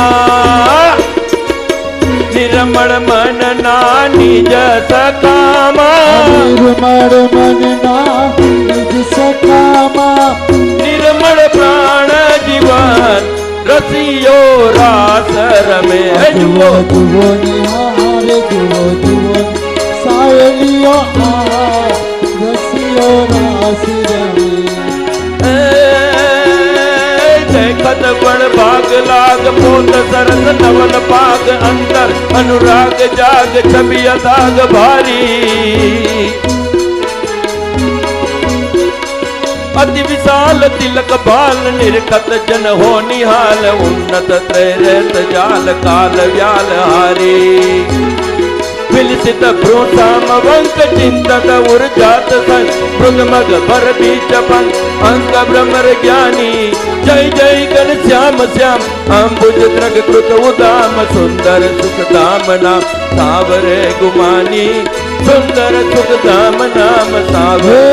નિજ સકામાં નિર્મળ મનના નિજ સકામાં નિર્મળ પ્રાણ જીવન રસિયો રાસ રમે જુઓ જુઓ નિહારે જુઓ જુઓ સાયલીઓ આ રસિયો રાસ રમે देखत बड़ भाग लाग पोत सरस नवल पाग अंतर अनुराग जाग छवि दाग भारी अति विशाल तिलक बाल निर्खत जन हो निहाल उन्नत त्रैरत जाल काल व्याल हारी विलसित भ्रूसाम वंक चिंतत उर्जात सन मृगमग भर बीच पन अंग भ्रमर ज्ञानी जय जय गण श्याम श्याम अंबुज द्रग कृत उदाम सुंदर सुख धाम नाम सावरे गुमानी सुंदर सुख धाम नाम सावरे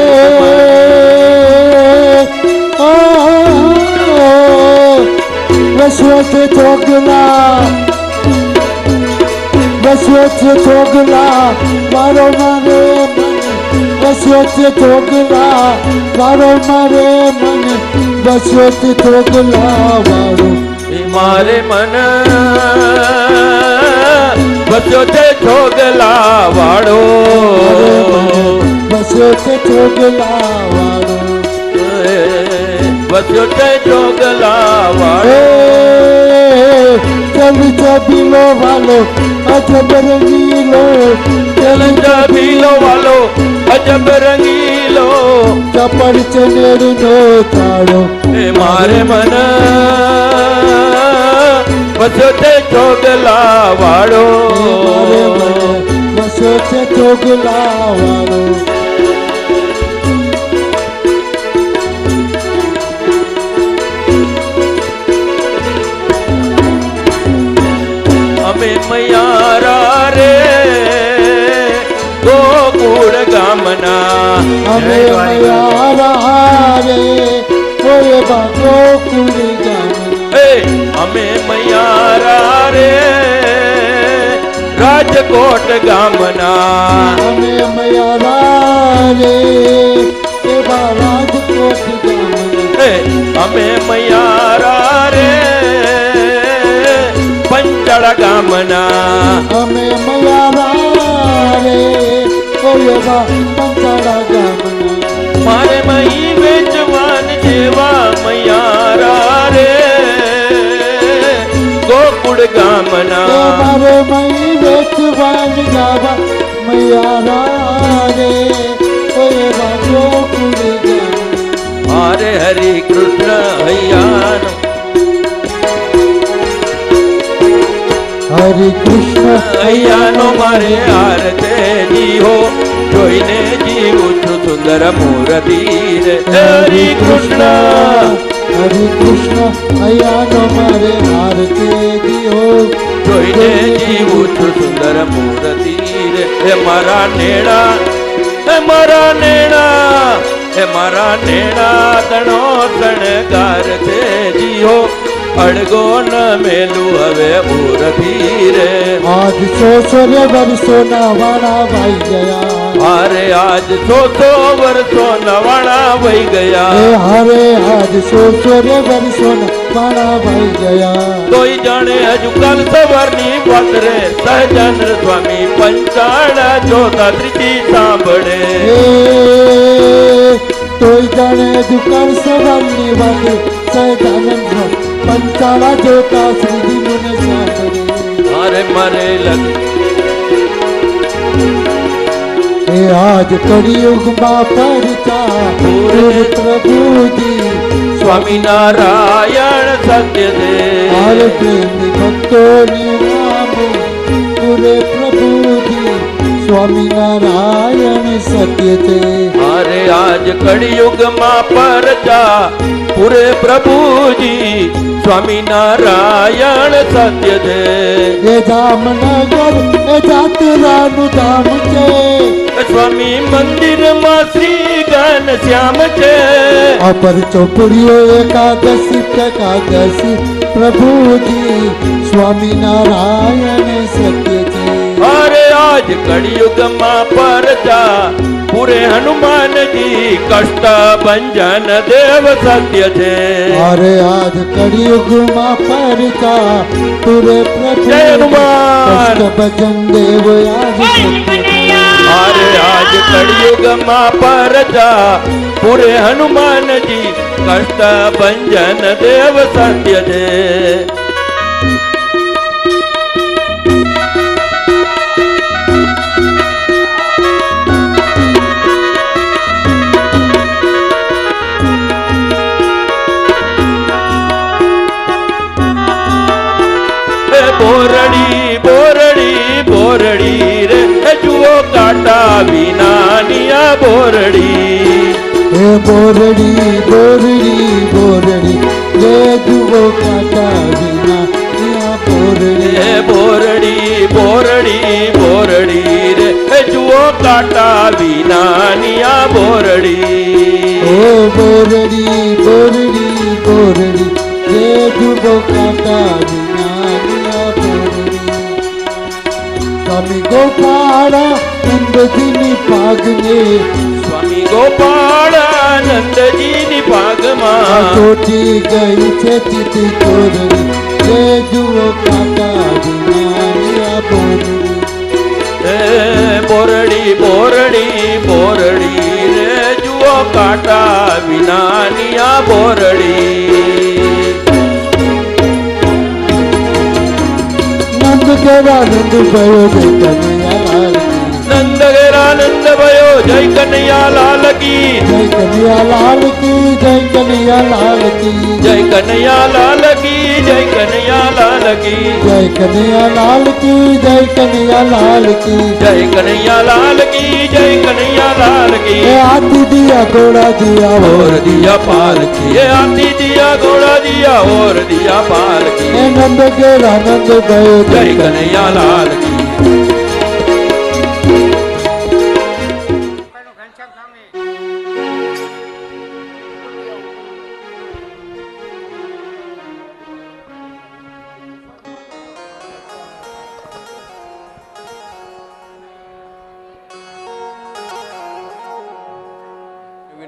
वसवत चोगला वसवत चोगला मारो मारे मन वसवत चोगला मारो मारे मन वसवत चोगला वारो मारे मन वसवत चोगला वाड़ो वसवत चोगला वारो वसवत चोगला वाड़ो चल चबीलो वालो अजब रंगीलो चल चबीलो वालो अजब रंगीलो चपड़ चनेर नो ताड़ो ए मारे मन वसोते चोगला वाड़ो वसोते चोगला वाड़ो મયારા રે ગોકુળ ગામના અમે મયારા રે કોઈ બાકો કુડી ગામના અમે મયારા રે રાજકોટ ગામના અમે મયારા રે એવા રાજકોટ ગામના અમે મયારા રે પંચળ ગામના અમે મયારા રે કોઈ એવા પંચાળા ગામના મારે મહી વેચવાન જેવા મયારા રે ગોકુળ ગામના મારે મહી વેચવાન જાવા મયારા રે કોઈ એવા ગોકુળ ગામના હરે હરિ કૃષ્ણ હૈયાનો હરે કૃષ્ણ હૈયાનો મારે આરતે જીવો જોઈને જીવું છું સુંદર મૂર્તિ રે હરિ કૃષ્ણ હરે કૃષ્ણ હૈયાનો મારે આરતે દિયો જોઈને જીવું છું સુંદર મૂર્તિ રે હે મારા નેણા હે મારા નેણા હે મારા નેણા તણો શણગાર છે જીવો અડગો ન મેલું હવે ઉરથી રે આજ સો રે વર્ષો ના વાળા વાઈ ગયા અરે આજ 100 વર્ષો નવાણા વહી ગયા હરે આજ સો રે વર્ષો ના વાળા વાઈ ગયા કોઈ જાણે હજુ કાલ સવારની વાત રે સહજાનંદ સ્વામી પંચાળા જોતા ત્રીજી સાંભળે તોય જાણે દુકાન સવારની વાત સહજાનંદ પંચાળા જોતા શ્રીજી મુને સાંભળે મારે મારે લગ એ આજ કળિયુગમાં પરચા પૂરે પ્રભુજી સ્વામિનારાયણ સત્ય હાર દે પ્રેમી ભક્તોની નામો પૂરે પ્રભુજી સ્વામિનારાયણ સત્ય છે અરે આજ કળિયુગમાં પરચા પૂરે પ્રભુજી સ્વામિનારાયણ સત્ય છે એ જામનગર એ જાત્રાનું ધામ છે સ્વામી મંદિરમાં શ્રી ઘનશ્યામ છે અપર ચોપડીઓ એકાદશી એકાદશી પ્રભુજી સ્વામિનારાયણ સત્ય છે અરે આજ કળિયુગમાં પરચા પૂરે હનુમાનજી કષ્ટ ભંજન દેવ સત્ય છે અરે આજ કળિયુગમાં પરચા પૂરે પ્રભુ જય હનુમાન. કષ્ટ ભજન દેવ આજ સત્ય છે. અરે આજ કળિયુગમાં પરચા પૂરે હનુમાનજી કષ્ટ ભંજન દેવ સત્ય છે બોરડી બોરડી બોરડી રે જુઓ કાંટા વિનાનિયા બોરડી હે બોરડી બોરડી બોરડી રે જુઓ કાંટા વિના ત્યાં બોરડી હે બોરડી બોરડી બોરડી રે જુઓ કાંટા વિનાનિયા બોરડી ઓ બોરડી બોરડી બોરડી રે જુઓ કાંટા વિના ત્યાં બોરડી સ્વામી ગોપાળા નંદજીની પાગને સ્વામી ગોપાળાનંદજીની પાગમાં ચોટી ગઈ છે ચીતી ચોરડી રે જુઓ કાંટા વિના ત્યાં બોરડી હે બોરડી બોરડી બોરડી રે જુઓ કાંટા વિનાનિયા બોરડી નંદ કેવા નંદ ભયો જય કનૈયા લાલ કી. નંદ ગેરા નંદ भयो જય કનૈયા લાલ કી જય કનૈયા લાલ કી જય કનૈયા લાલ કી જય કનૈયા લાલ કી જય કનૈયા લાલ કી જય કનૈયા લાલ કી જય કનૈયા લાલ કી જય કનૈયા લાલ કી એ હાથી દિયા ઘોડા દિયા और दिया पालकी ये हाथी दिया घोड़ा दिया और दिया पालकी એ નંદ ઘેરા નંદ ગયો जय कन्हैया लाल की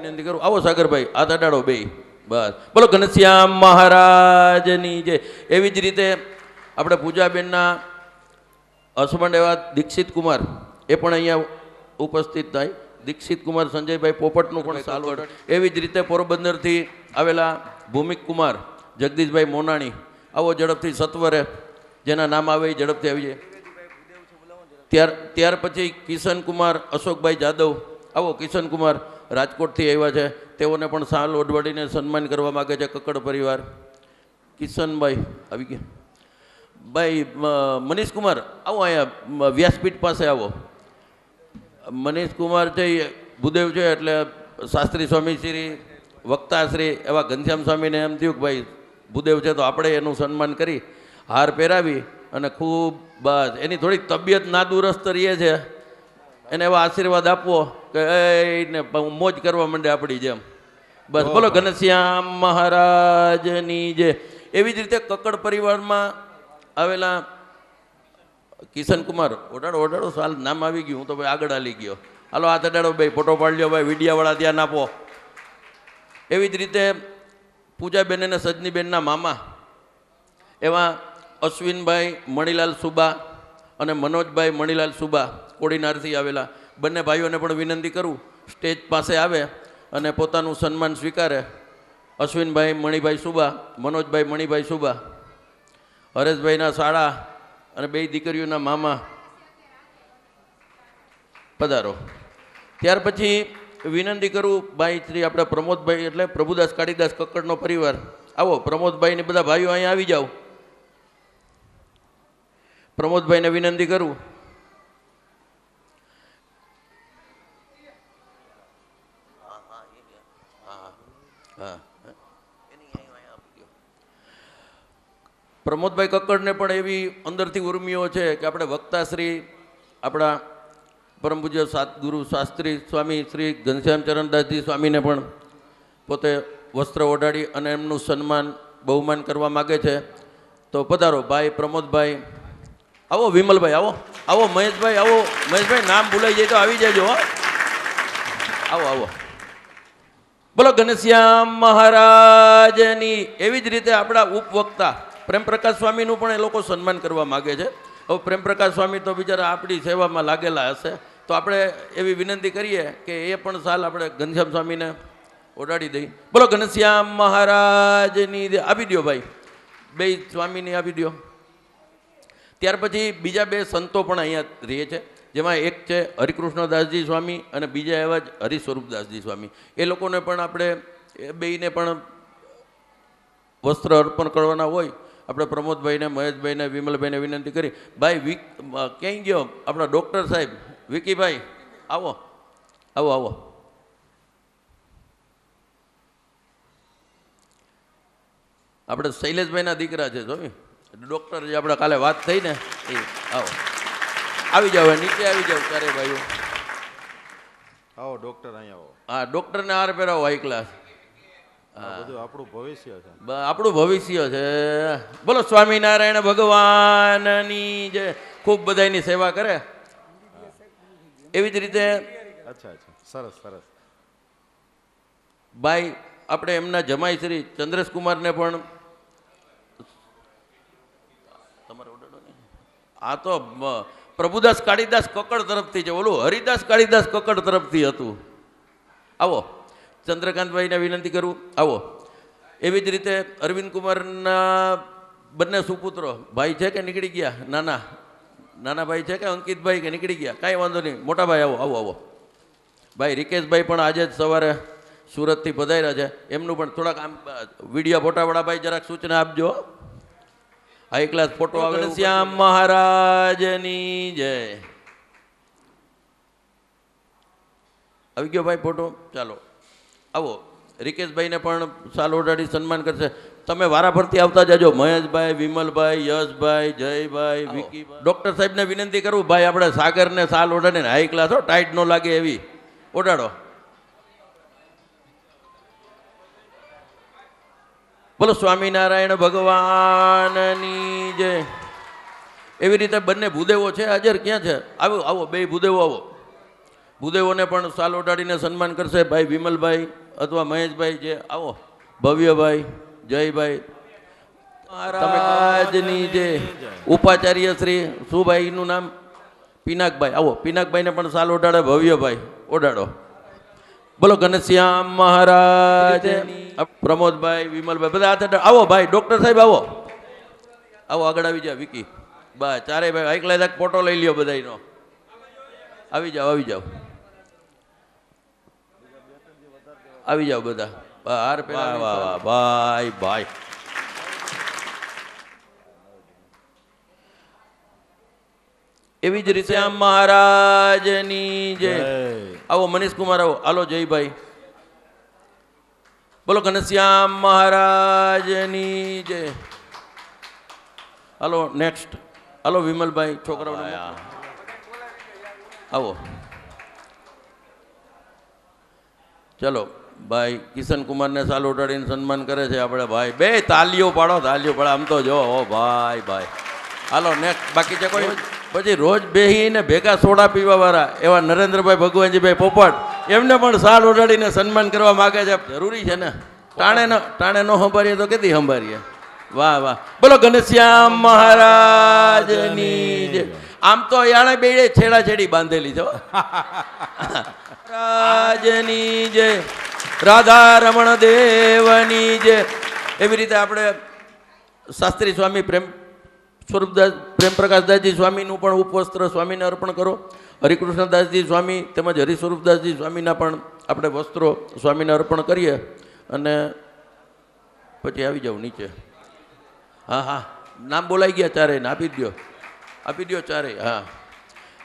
વિનંતી કરું આવો સાગરભાઈ આ અડાડો બે બસ બોલો ઘનશ્યામ મહારાજની જય એવી જ રીતે આપણે પૂજાબેનના હસબન્ડ એવા દીક્ષિત કુમાર એ પણ અહીંયા ઉપસ્થિત થાય દીક્ષિત કુમાર સંજયભાઈ પોપટનું પણ સાલવડ એવી જ રીતે પોરબંદરથી આવેલા ભૂમિક કુમાર જગદીશભાઈ મોનાણી આવો ઝડપથી સત્વરે જેના નામ આવે એ ઝડપથી આવી જાય ત્યાર પછી કિશન કુમાર અશોકભાઈ જાદવ આવો કિશન કુમાર રાજકોટથી આવ્યા છે તેઓને પણ સાલ ઓઢવાડીને સન્માન કરવા માગે છે કક્કડ પરિવાર કિશનભાઈ આવી ગયા ભાઈ મનીષ કુમાર આવો અહીંયા વ્યાસપીઠ પાસે આવો મનીષ કુમાર છે એ ભૂદેવ છે એટલે શાસ્ત્રી સ્વામી શ્રી વક્તાશ્રી એવા ઘનશ્યામ સ્વામીને એમ થયું કે ભાઈ ભૂદેવ છે તો આપણે એનું સન્માન કરી હાર પહેરાવી અને ખૂબ બસ એની થોડીક તબિયત નાદુરસ્ત રહે છે એને એવા આશીર્વાદ આપવો કે એને મોજ કરવા માંડે આપણી જેમ બસ બોલો ઘનશ્યામ મહારાજની જે એવી જ રીતે કક્કડ પરિવારમાં આવેલા કિશન કુમાર ઓઢાડો સાલ નામ આવી ગયું હું તો ભાઈ આગળ હાલી ગયો હાલો હાથ અડાડો ભાઈ ફોટો પાડી લ્યો ભાઈ વીડિયાવાળા ધ્યાન આપો એવી જ રીતે પૂજાબેન અને સજનીબેનના મામા એવા અશ્વિનભાઈ મણીલાલ સુબા અને મનોજભાઈ મણીલાલ સુબા કોડીનારથી આવેલા બંને ભાઈઓને પણ વિનંતી કરું સ્ટેજ પાસે આવે અને પોતાનું સન્માન સ્વીકારે અશ્વિનભાઈ મણીભાઈ સુબા મનોજભાઈ મણીભાઈ સુબા હરેશભાઈના શાળા અને બે દીકરીઓના મામા પધારો ત્યાર પછી વિનંતી કરું ભાઈ શ્રી આપણા પ્રમોદભાઈ એટલે પ્રભુદાસ કાળીદાસ કક્કડનો પરિવાર આવો પ્રમોદભાઈ ને બધા ભાઈઓ અહીંયા આવી જાઓ પ્રમોદભાઈને વિનંતી કરું પ્રમોદભાઈ કક્કડને પણ એવી અંદરથી ઉર્મિઓ છે કે આપણે વક્તાશ્રી આપણા પરમ પૂજ્ય સદગુરુ શાસ્ત્રી સ્વામી શ્રી ઘનશ્યામ ચરણદાસજી સ્વામીને પણ પોતે વસ્ત્ર ઓઢાડી અને એમનું સન્માન બહુમાન કરવા માગે છે તો પધારો ભાઈ પ્રમોદભાઈ આવો વિમલભાઈ આવો આવો મહેશભાઈ આવો મહેશભાઈ નામ ભૂલાઈ જાય તો આવી જજો આવો આવો બોલો ઘનશ્યામ મહારાજની એવી જ રીતે આપણા ઉપવક્તા પ્રેમપ્રકાશ સ્વામીનું પણ એ લોકો સન્માન કરવા માગે છે હવે પ્રેમપ્રકાશ સ્વામી તો બિચારા આપણી સેવામાં લાગેલા હશે તો આપણે એવી વિનંતી કરીએ કે એ પણ સાલ આપણે ઘનશ્યામ સ્વામીને ઓઢાડી દઈએ બોલો ઘનશ્યામ મહારાજની આપી દો ભાઈ બે સ્વામીની આપી દો ત્યાર પછી બીજા બે સંતો પણ અહીંયા રહે છે જેમાં એક છે હરિકૃષ્ણદાસજી સ્વામી અને બીજા એવા જ હરિસ્વરૂપદાસજી સ્વામી એ લોકોને પણ આપણે એ બેયને પણ વસ્ત્ર અર્પણ કરવાના હોય આપણે પ્રમોદભાઈને મહેશભાઈને વિમલભાઈને વિનંતી કરી ભાઈ ક્યાંય ગયો આપણા ડૉક્ટર સાહેબ વિકીભાઈ આવો આવો આવો આપણે શૈલેષભાઈના દીકરા છે સ્વામી ડૉક્ટર જે આપણે કાલે વાત થઈ ને એ આવો આવી જાઓ નીચે આવી જાઓ ચારે ભાઈઓ આવો ડૉક્ટર અહીંયા આવો હા ડૉક્ટરને હાર પહેરાવો હાઈ ક્લાસ બધું આપણું ભવિષ્ય છે આપણું ભવિષ્ય છે બોલો સ્વામિનારાયણ ભગવાનની જે ખૂબ બધાની સેવા કરે એવી જ રીતે અચ્છા સરસ સરસ ભાઈ આપણે એમના જમાઈ શ્રી ચંદ્રેશ કુમારને પણ આ તો પ્રભુદાસ કાળીદાસ કક્કડ તરફથી છે ઓલું હરિદાસ કાળીદાસ કક્કડ તરફથી હતું આવો ચંદ્રકાંતભાઈને વિનંતી કરું આવો એવી જ રીતે અરવિંદ કુમારના બંને સુપુત્રો ભાઈ છે કે નીકળી ગયા નાના ભાઈ છે કે અંકિતભાઈ કે નીકળી ગયા કાંઈ વાંધો નહીં મોટા ભાઈ આવો આવો આવો ભાઈ રિકેશભાઈ પણ આજે જ સવારે સુરતથી પધાર્યા છે એમનું પણ થોડાક આમ વિડીયો ફોટાવાળા ભાઈ જરાક સૂચના આપજો હાઈ ક્લાસ ફોટો આવે શ્યામ મહારાજની જય આવી ગયો ભાઈ ફોટો? ચાલો આવો. રિકેશભાઈને પણ સાલ ઓઢાડી સન્માન કરશે. તમે વારાફરતી આવતા જાજો. મહેશભાઈ, વિમલભાઈ, યશભાઈ, જયભાઈ, વિકીભાઈ. ડૉક્ટર સાહેબને વિનંતી કરું, ભાઈ આપણે સાગરને સાલ ઓઢાડીને હાઈ ક્લાસ હો, ટાઈટ ન લાગે એવી ઓઢાડો. બોલો સ્વામિનારાયણ ભગવાનની જય. એવી રીતે બંને ભૂદેવો છે હાજર. ક્યાં છે? આવો આવો, બે ભૂદેવો આવો. ભૂદેવોને પણ સાલ ઓઢાડીને સન્માન કરશે ભાઈ વિમલભાઈ અથવા મહેશભાઈ. જે આવો, ભવ્યભાઈ, જયભાઈ મહારાજની જે ઉપાચાર્ય શ્રી શું ભાઈનું નામ? પિનાકભાઈ. આવો, પિનાકભાઈને પણ સાલ ઓઢાડે ભવ્યભાઈ, ઓઢાડો. બોલો ઘનશ્યામ મહારાજ. પ્રમોદભાઈ, વિમલભાઈ બધા હાથ આવો. ભાઈ ડૉક્ટર સાહેબ આવો, આવો આગળ આવી જાઓ. વિકી બસ ચારે ભાઈ એકલા ફોટો લઈ લ્યો બધાનો. આવી જાઓ, આવી જાઓ, આવી જાઓ બધા. હાર પેલા વાહ વાહ ભાઈ ભાઈ. એવી જ રીતે આમ મહારાજની જય. આવો મનીષ કુમાર આવો. હાલો જયભાઈ. બોલો ઘનશ્યામ મહારાજની જય. હાલો નેક્સ્ટ. હાલો વિમલભાઈ, છોકરાઓ આવો. ચલો ભાઈ કિશન કુમારને સાલ ઓઢાડીને સન્માન કરે છે આપણે ભાઈ. બે તાલીઓ પાડો, તાલીઓ પાડો. આમ તો જો હો ભાઈ ભાઈ. હાલો નેક્સ્ટ. બાકી છે કોઈ? પછી રોજ બેહીને ભેગા સોડા પીવા વાળા એવા નરેન્દ્રભાઈ ભગવાનજીભાઈ પોપટ, એમને પણ સાલ ઓઢાડીને સન્માન કરવા માગે છે. જરૂરી છે ને, ટાણે ન સંભાળીએ તો કેથી સંભાળીએ? વાહ વાહ. બોલો ઘનશ્યામ મહારાજની જય. આમ તો યાણે બે છેડા છેડી બાંધેલી છે રાજની જય. રાધા રમણ દેવની જય. એવી રીતે આપણે શાસ્ત્રી સ્વામી સ્વરૂપદાસ પ્રેમપ્રકાશદાસજી સ્વામીનું પણ ઉપવસ્ત્ર સ્વામીને અર્પણ કરો. હરિકૃષ્ણદાસજી સ્વામી તેમજ હરિસ્વરૂપદાસજી સ્વામીના પણ આપણે વસ્ત્રો સ્વામીને અર્પણ કરીએ અને પછી આવી જાવ નીચે. હા હા, નામ બોલાઈ ગયા ચારેય, આપી દો, આપી દો ચારેય. હા,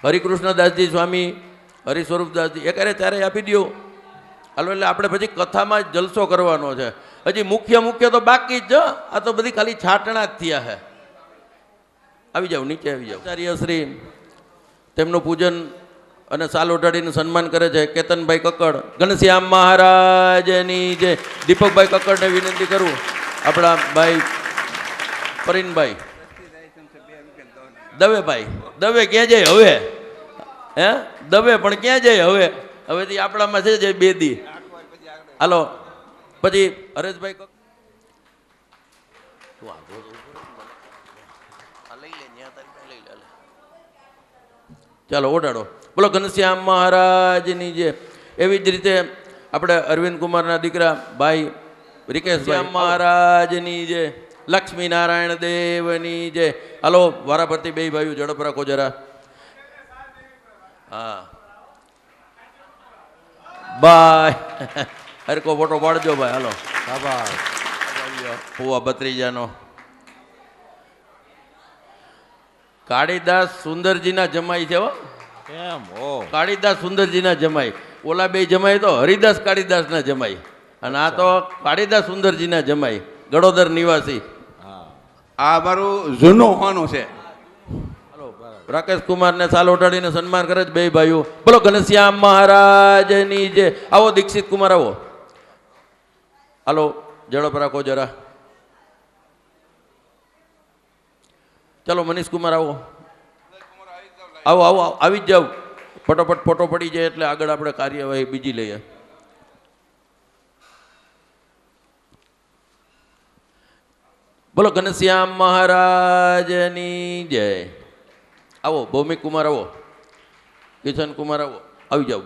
હરિકૃષ્ણદાસજી સ્વામી, હરિસ્વરૂપદાસજી એકારે ચારેય આપી દો. હાલો એટલે આપણે પછી કથામાં જલસો કરવાનો છે. હજી મુખ્ય તો બાકી જ. આ તો બધી ખાલી છાટણા જ થયા છે. આવી જાઓ નીચે, આવી જાઓ. આચાર્ય શ્રી તેમનું પૂજન અને સાલ ઓઢાડીનું સન્માન કરે છે કેતનભાઈ કક્કડ. ઘનશ્યામ મહારાજની જે. દીપકભાઈ કક્કડને વિનંતી કરું. આપણા ભાઈ પરિનભાઈ દવેભાઈ. દવે ક્યાં જાય હવે? હે દવે પણ ક્યાં જાય હવે? હવેથી આપણામાં છે જે બે દી. હાલો પછી હરેશભાઈ ચાલો ઓઢાડો. બોલો ઘનશ્યામ મહારાજની જે. એવી જ રીતે આપણે અરવિંદ કુમારના દીકરા ભાઈ રિકેશભાઈ મહારાજની જે. લક્ષ્મીનારાયણ દેવની જે. હાલો વારાફરતી બે ભાઈઓ ઝડપ રાખો જરા. હા બાય. હરકો ફોટો પાડજો ભાઈ. હાલો ફુવા ભત્રીજાનો. કાળીદાસ સુંદરજીના જમાઈ છે હો. કેમ? ઓ કાળીદાસ સુંદરજીના જમાઈ. ઓલા બે જમાઈ તો હરિદાસ કાળીદાસના જમાઈ, અને આ તો કાળીદાસ સુંદરજીના જમાઈ, ગડોદર નિવાસી. આ મારું જૂનું હોવાનું છે. રાકેશ કુમારને સાલ ઓઢાડીને સન્માન કરે છે બે ભાઈઓ. બોલો ઘનશ્યામ મહારાજની જે. આવો દીક્ષિત કુમાર આવો. હાલો ઝડપ રાખો જરા. ચલો મનીષ કુમાર આવો. આવો આવો આવી જ જાઓ. ફટોફટ ફોટો પડી જાય એટલે આગળ આપણે કાર્યવાહી બીજી લઈએ. બોલો ઘનશ્યામ મહારાજની જય. આવો ભૌમિક કુમાર આવો. કિશન કુમાર આવો. આવી જાઓ.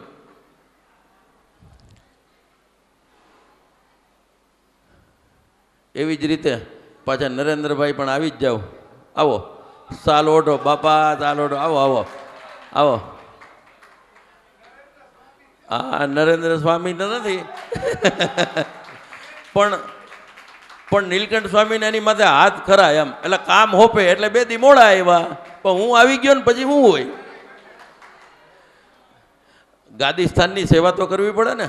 એવી જ રીતે પાછા નરેન્દ્રભાઈ પણ આવી જ જાઓ. આવો સાલ ઓઢો બાપા, સાલ ઓઢો. આવો આવો આવો. હા નરેન્દ્ર સ્વામી તો નથી પણ નીલકંઠ સ્વામીને એની માથે હાથ ખરા એમ, એટલે કામ હોપે એટલે બે દી મોડા આવ્યા. પણ હું આવી ગયો ને પછી હું હોય. ગાદી સ્થાનની સેવા તો કરવી પડે ને.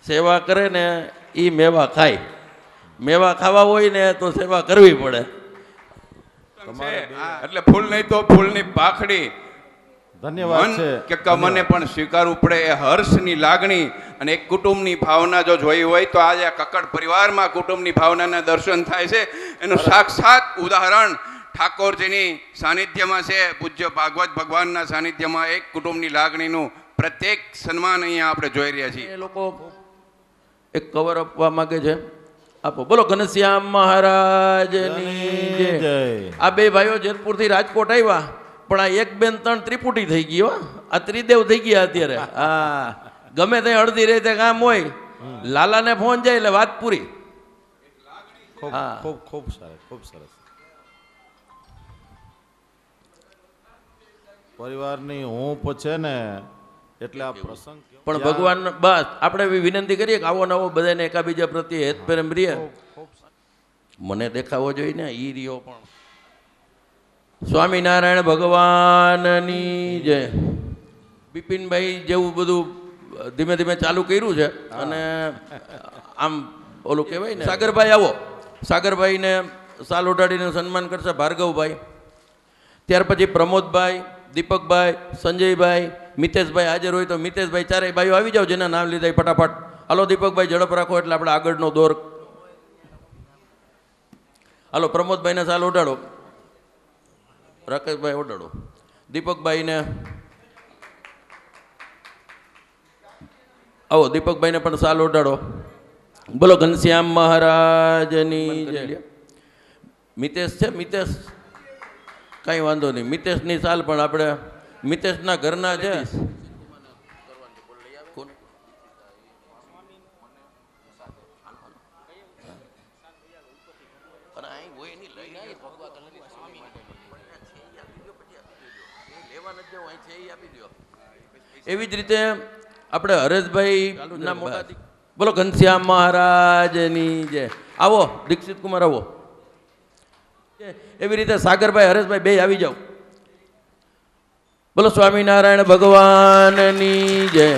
સેવા કરે ને એ મેવા ખાય. મેવા ખાવા હોય ને તો સેવા કરવી પડે. છે. હા, એટલે ફૂલ નહીં તો ફૂલની પાખડી. ધન્યવાદ મન છે. કે મને પણ સ્વીકારવું પડે એ હર્ષની લાગણી અને એક કુટુંબની ભાવના જો જોઈ હોય તો આજે આ કક્કડ પરિવારમાં કુટુંબની ભાવનાના દર્શન થાય છે. એનું સાક્ષાત ઉદાહરણ ઠાકોરજીની સાનિધ્યમાં છે. પૂજ્ય ભાગવત ભગવાનના સાનિધ્યમાં એક કુટુંબની લાગણીનું પ્રત્યેક સન્માન અહીંયા આપણે જોઈ રહ્યા છીએ. એ લોકો એક કવર આપવા માંગે છે. આપો. બોલો ઘનશ્યામ મહારાજની જય. આ બે ભાઈઓ જેતપુરથી રાજકોટ આવ્યા પણ આ એક બેન ત્રણ ત્રિપુટી થઈ ગયો. આ ત્રિદેવ થઈ ગયા અત્યારે. હા, ગમે ત્યાં અડધી રીતે કામ હોય, લાલાને ફોન જાય એટલે વાત પૂરી. ખૂબ હા. ખૂબ ખૂબ સરસ, ખૂબ સરસ. પરિવારની હૂંફ છે ને એટલે આ પ્રસંગ પણ ભગવાન બસ આપણે એવી વિનંતી કરીએ કે આવો નવો બધાને એકાબીજા પ્રત્યે હેત પ્રેમ રહે. મને દેખાવો જોઈએ ને ઈ રહ્યો પણ. સ્વામિનારાયણ ભગવાનની જય. બિપિનભાઈ જેવું બધું ધીમે ધીમે ચાલુ કર્યું છે અને આમ ઓલું કહેવાય ને. સાગરભાઈ આવો. સાગરભાઈને સાલ ઉડાડીને સન્માન કરશે ભાર્ગવભાઈ. ત્યાર પછી પ્રમોદભાઈ, દીપકભાઈ, સંજયભાઈ, મિતેશભાઈ હાજર હોય તો મિતેશભાઈ ચારેય ભાઈઓ આવી જાઓ જેના નામ લીધા એ ફટાફટ. હાલો દીપકભાઈ ઝડપ રાખો એટલે આપણે આગળનો દોર. હાલો પ્રમોદભાઈને સાલ ઉડાડો. રાકેશભાઈ ઓડાડો. દીપકભાઈને આવો. દીપકભાઈને પણ સાલ ઓડાડો. બોલો ઘનશ્યામ મહારાજની જય. મિતેશ છે? મિતેશ કાંઈ વાંધો નહીં. મિતેશની સાલ પણ આપણે મિતેશના ઘરના છે. એવી જ રીતે આપણે હરેશભાઈ ના મોટા. બોલો ઘનશ્યામ મહારાજની જય. આવો દીક્ષિત કુમાર આવો. એવી રીતે સાગરભાઈ, હરેશભાઈ બે આવી જાઓ. બોલો સ્વામિનારાયણ ભગવાનની જય.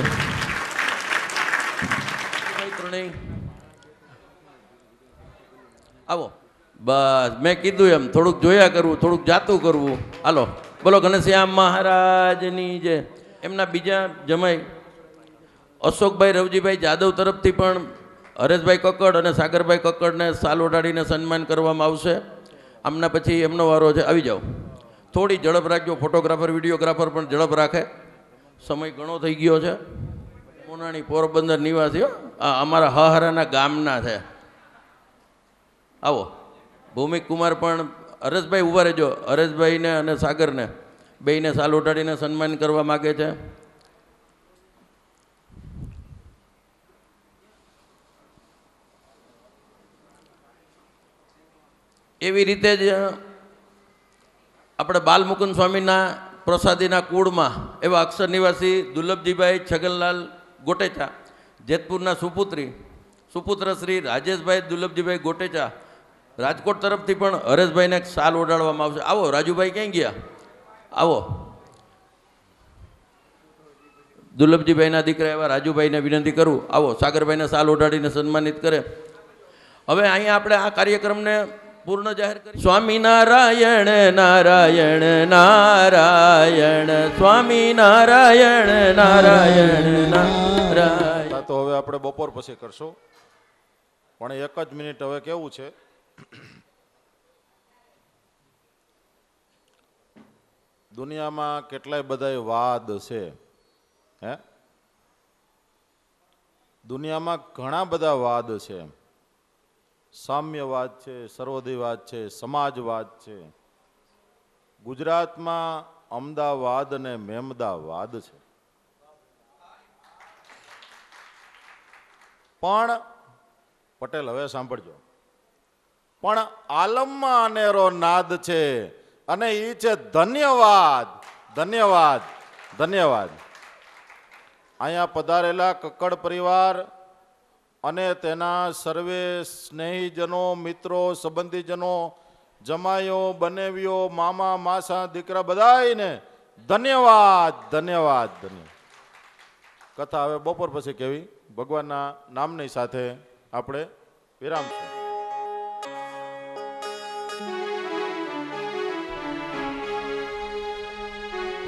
આવો. બસ મેં કીધું એમ થોડુંક જોયા કરવું, થોડુંક જાતું કરવું. હાલો. બોલો ઘનશ્યામ મહારાજની જય. એમના બીજા જમાઈ અશોકભાઈ રવજીભાઈ જાદવ તરફથી પણ હરેશભાઈ કક્કડ અને સાગરભાઈ કક્કડને સાલ ઓઢાડીને સન્માન કરવામાં આવશે. આમના પછી એમનો વારો છે. આવી જાઓ. થોડી ઝડપ રાખજો. ફોટોગ્રાફર વિડીયોગ્રાફર પણ ઝડપ રાખે. સમય ઘણો થઈ ગયો છે. મોનાણી પોરબંદર નિવાસીઓ આ અમારા હહરાના ગામના છે. આવો. ભૌમિક કુમાર પણ. હરેશભાઈ ઊભા રહેજો. હરેશભાઈને અને સાગરને બેયને સાલ ઉઠાડીને સન્માન કરવા માગે છે. એવી રીતે જ આપણે બાલમુકુંદ સ્વામીના પ્રસાદીના કુળમાં એવા અક્ષર નિવાસી દુર્લભજીભાઈ છગનલાલ ગોટેચા, જેતપુરના સુપુત્ર શ્રી રાજેશભાઈ દુર્લભજીભાઈ ગોટેચા, રાજકોટ તરફથી પણ હરેશભાઈને એક સાલ ઓઢાડવામાં આવશે. આવો રાજુભાઈ ક્યાં ગયા? આવો. દુર્લભજીભાઈના દીકરા એવા રાજુભાઈને વિનંતી કરું. આવો. સાગરભાઈને સાલ ઓઢાડીને સન્માનિત કરે. હવે અહીંયા આપણે આ કાર્યક્રમને પૂર્ણ જાહેર કરી. સ્વામિનારાયણ નારાયણ નારાયણ સ્વામિનારાયણ નારાયણ નારાયણ. તો હવે આપણે બપોર પછી કરશું. પણ એક જ મિનિટ હવે કેવું છે, દુનિયામાં કેટલાય બધા વાદ છે. હે, દુનિયામાં ઘણા બધા વાદ છે. સામ્યવાદ છે, સર્વોદયવાદ છે, સમાજવાદ છે. ગુજરાતમાં અમદાવાદ અને મેમદાવાદ છે. પણ પટેલ હવે સાંભળજો, પણ આલમમાં અનેરો નાદ છે અને એ છે ધન્યવાદ, ધન્યવાદ, ધન્યવાદ. અહીંયા પધારેલા કક્કડ પરિવાર અને તેના સર્વે સ્નેહીજનો, મિત્રો, સંબંધીજનો, જમાઈઓ, બનેવીઓ, મામા, માસા, દીકરા બધાને ધન્યવાદ, ધન્યવાદ, ધન્યવાદ. કથા હવે બપોર પછી કેવી ભગવાનના નામની સાથે આપણે વિરામ છે.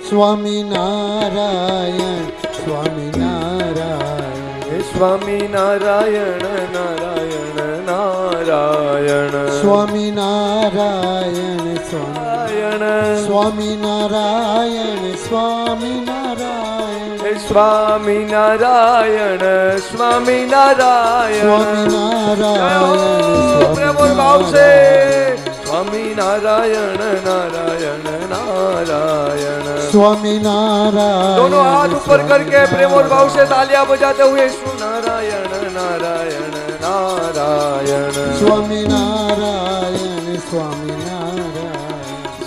સ્વામિનારાયણ સ્વામિનારાયણ હે સ્વામી નારાયણ નારાયણ નારાયણ સ્વામિનારાયણ નારાયણ સ્વામિનારાયણ સ્વામિનારાયણ હે સ્વામી નારાયણ સ્વામી નારાયણ સ્વામિનારાયણ પ્રેમોર ભાવશે સ્વામી નારાયણ નારાયણ નારાયણ સ્વામિનારાયણ दोनों हाथ ऊपर करके प्रेम और भाव से तालियां बजाते हुए नारायण नारायण नारायण સ્વામિનારાયણ સ્વામિનારાયણ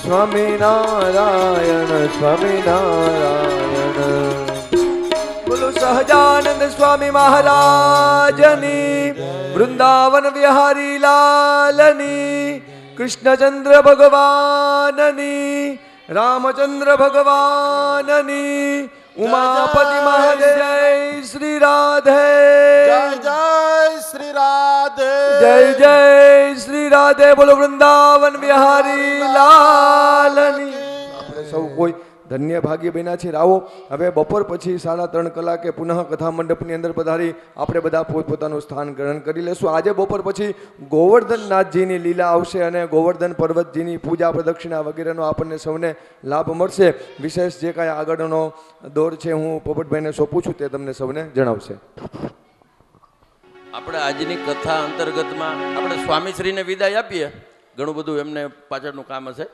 स्वामी नारायण स्वामी नारायण बोलो सहजानंद स्वामी महाराजनी वृंदावन विहारी लालनी कृष्णचंद्र भगवाननी रामचंद्र भगवाननी उमापति महादेव जय श्री राधे જય જય શ્રી રાધે. जय जय श्री राधे बोलो वृंदावन विहारी लालनी આપણે સૌ કોઈ ધન્ય ભાગ્ય બન્યા છે. રાવો હવે બપોર પછી 3:30 કલાકે પુનઃ કથા મંડપની અંદર પધારી આપણે બધા પોતપોતાનું સ્થાન ગ્રહણ કરી લેશું. આજે બપોર પછી ગોવર્ધનનાથજીની લીલા આવશે અને ગોવર્ધન પર્વતજીની પૂજા પ્રદક્ષિણા વગેરેનો આપણને સૌને લાભ મળશે. વિશેષ જે કાંઈ આગળનો દોર છે હું પોપટભાઈને સોંપું છું તે તમને સૌને જણાવશે. આપણે આજની કથા અંતર્ગતમાં આપણે સ્વામીશ્રીને વિદાય આપીએ. ઘણું બધું એમને પાછળનું કામ હશે,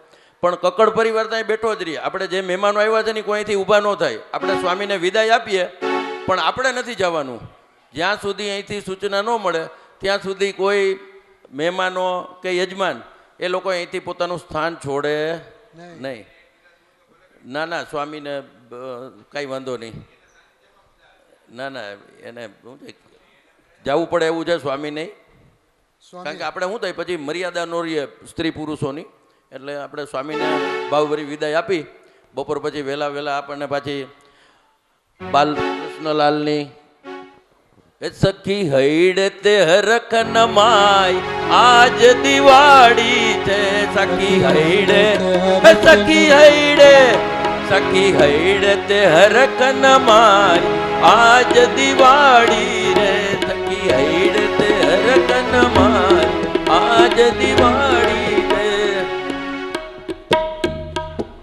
પણ કક્કડ પરિવાર ત્યાં બેઠો જ રહીએ. આપણે જે મહેમાનો આવ્યા છે ને કોઈ અહીંથી ઊભા ન થાય. આપણે સ્વામીને વિદાય આપીએ, પણ આપણે નથી જવાનું. જ્યાં સુધી અહીંથી સૂચના ન મળે ત્યાં સુધી કોઈ મહેમાનો કે યજમાન એ લોકો અહીંથી પોતાનું સ્થાન છોડે નહીં. ના ના, સ્વામીને કાંઈ વાંધો નહીં. ના ના, એને શું છે, જવું પડે એવું છે સ્વામી નહીં. કારણ કે આપણે શું થાય પછી મર્યાદા ન રહીએ સ્ત્રી પુરુષોની. એટલે આપણે સ્વામીને ભાવભરી વિદાય આપી બપોર પછી વહેલા આપણને પાછી બાલકૃષ્ણલાલની સખી હૈડે તે હરખ નમાય આજ દિવાળી છે. સખી હૈડે સખી હૈડે સખી હૈડે તે હરખ નમાય આજ દિવાળી રે. સખી હૈડે તે હરખ નમાય આજ દિવાળી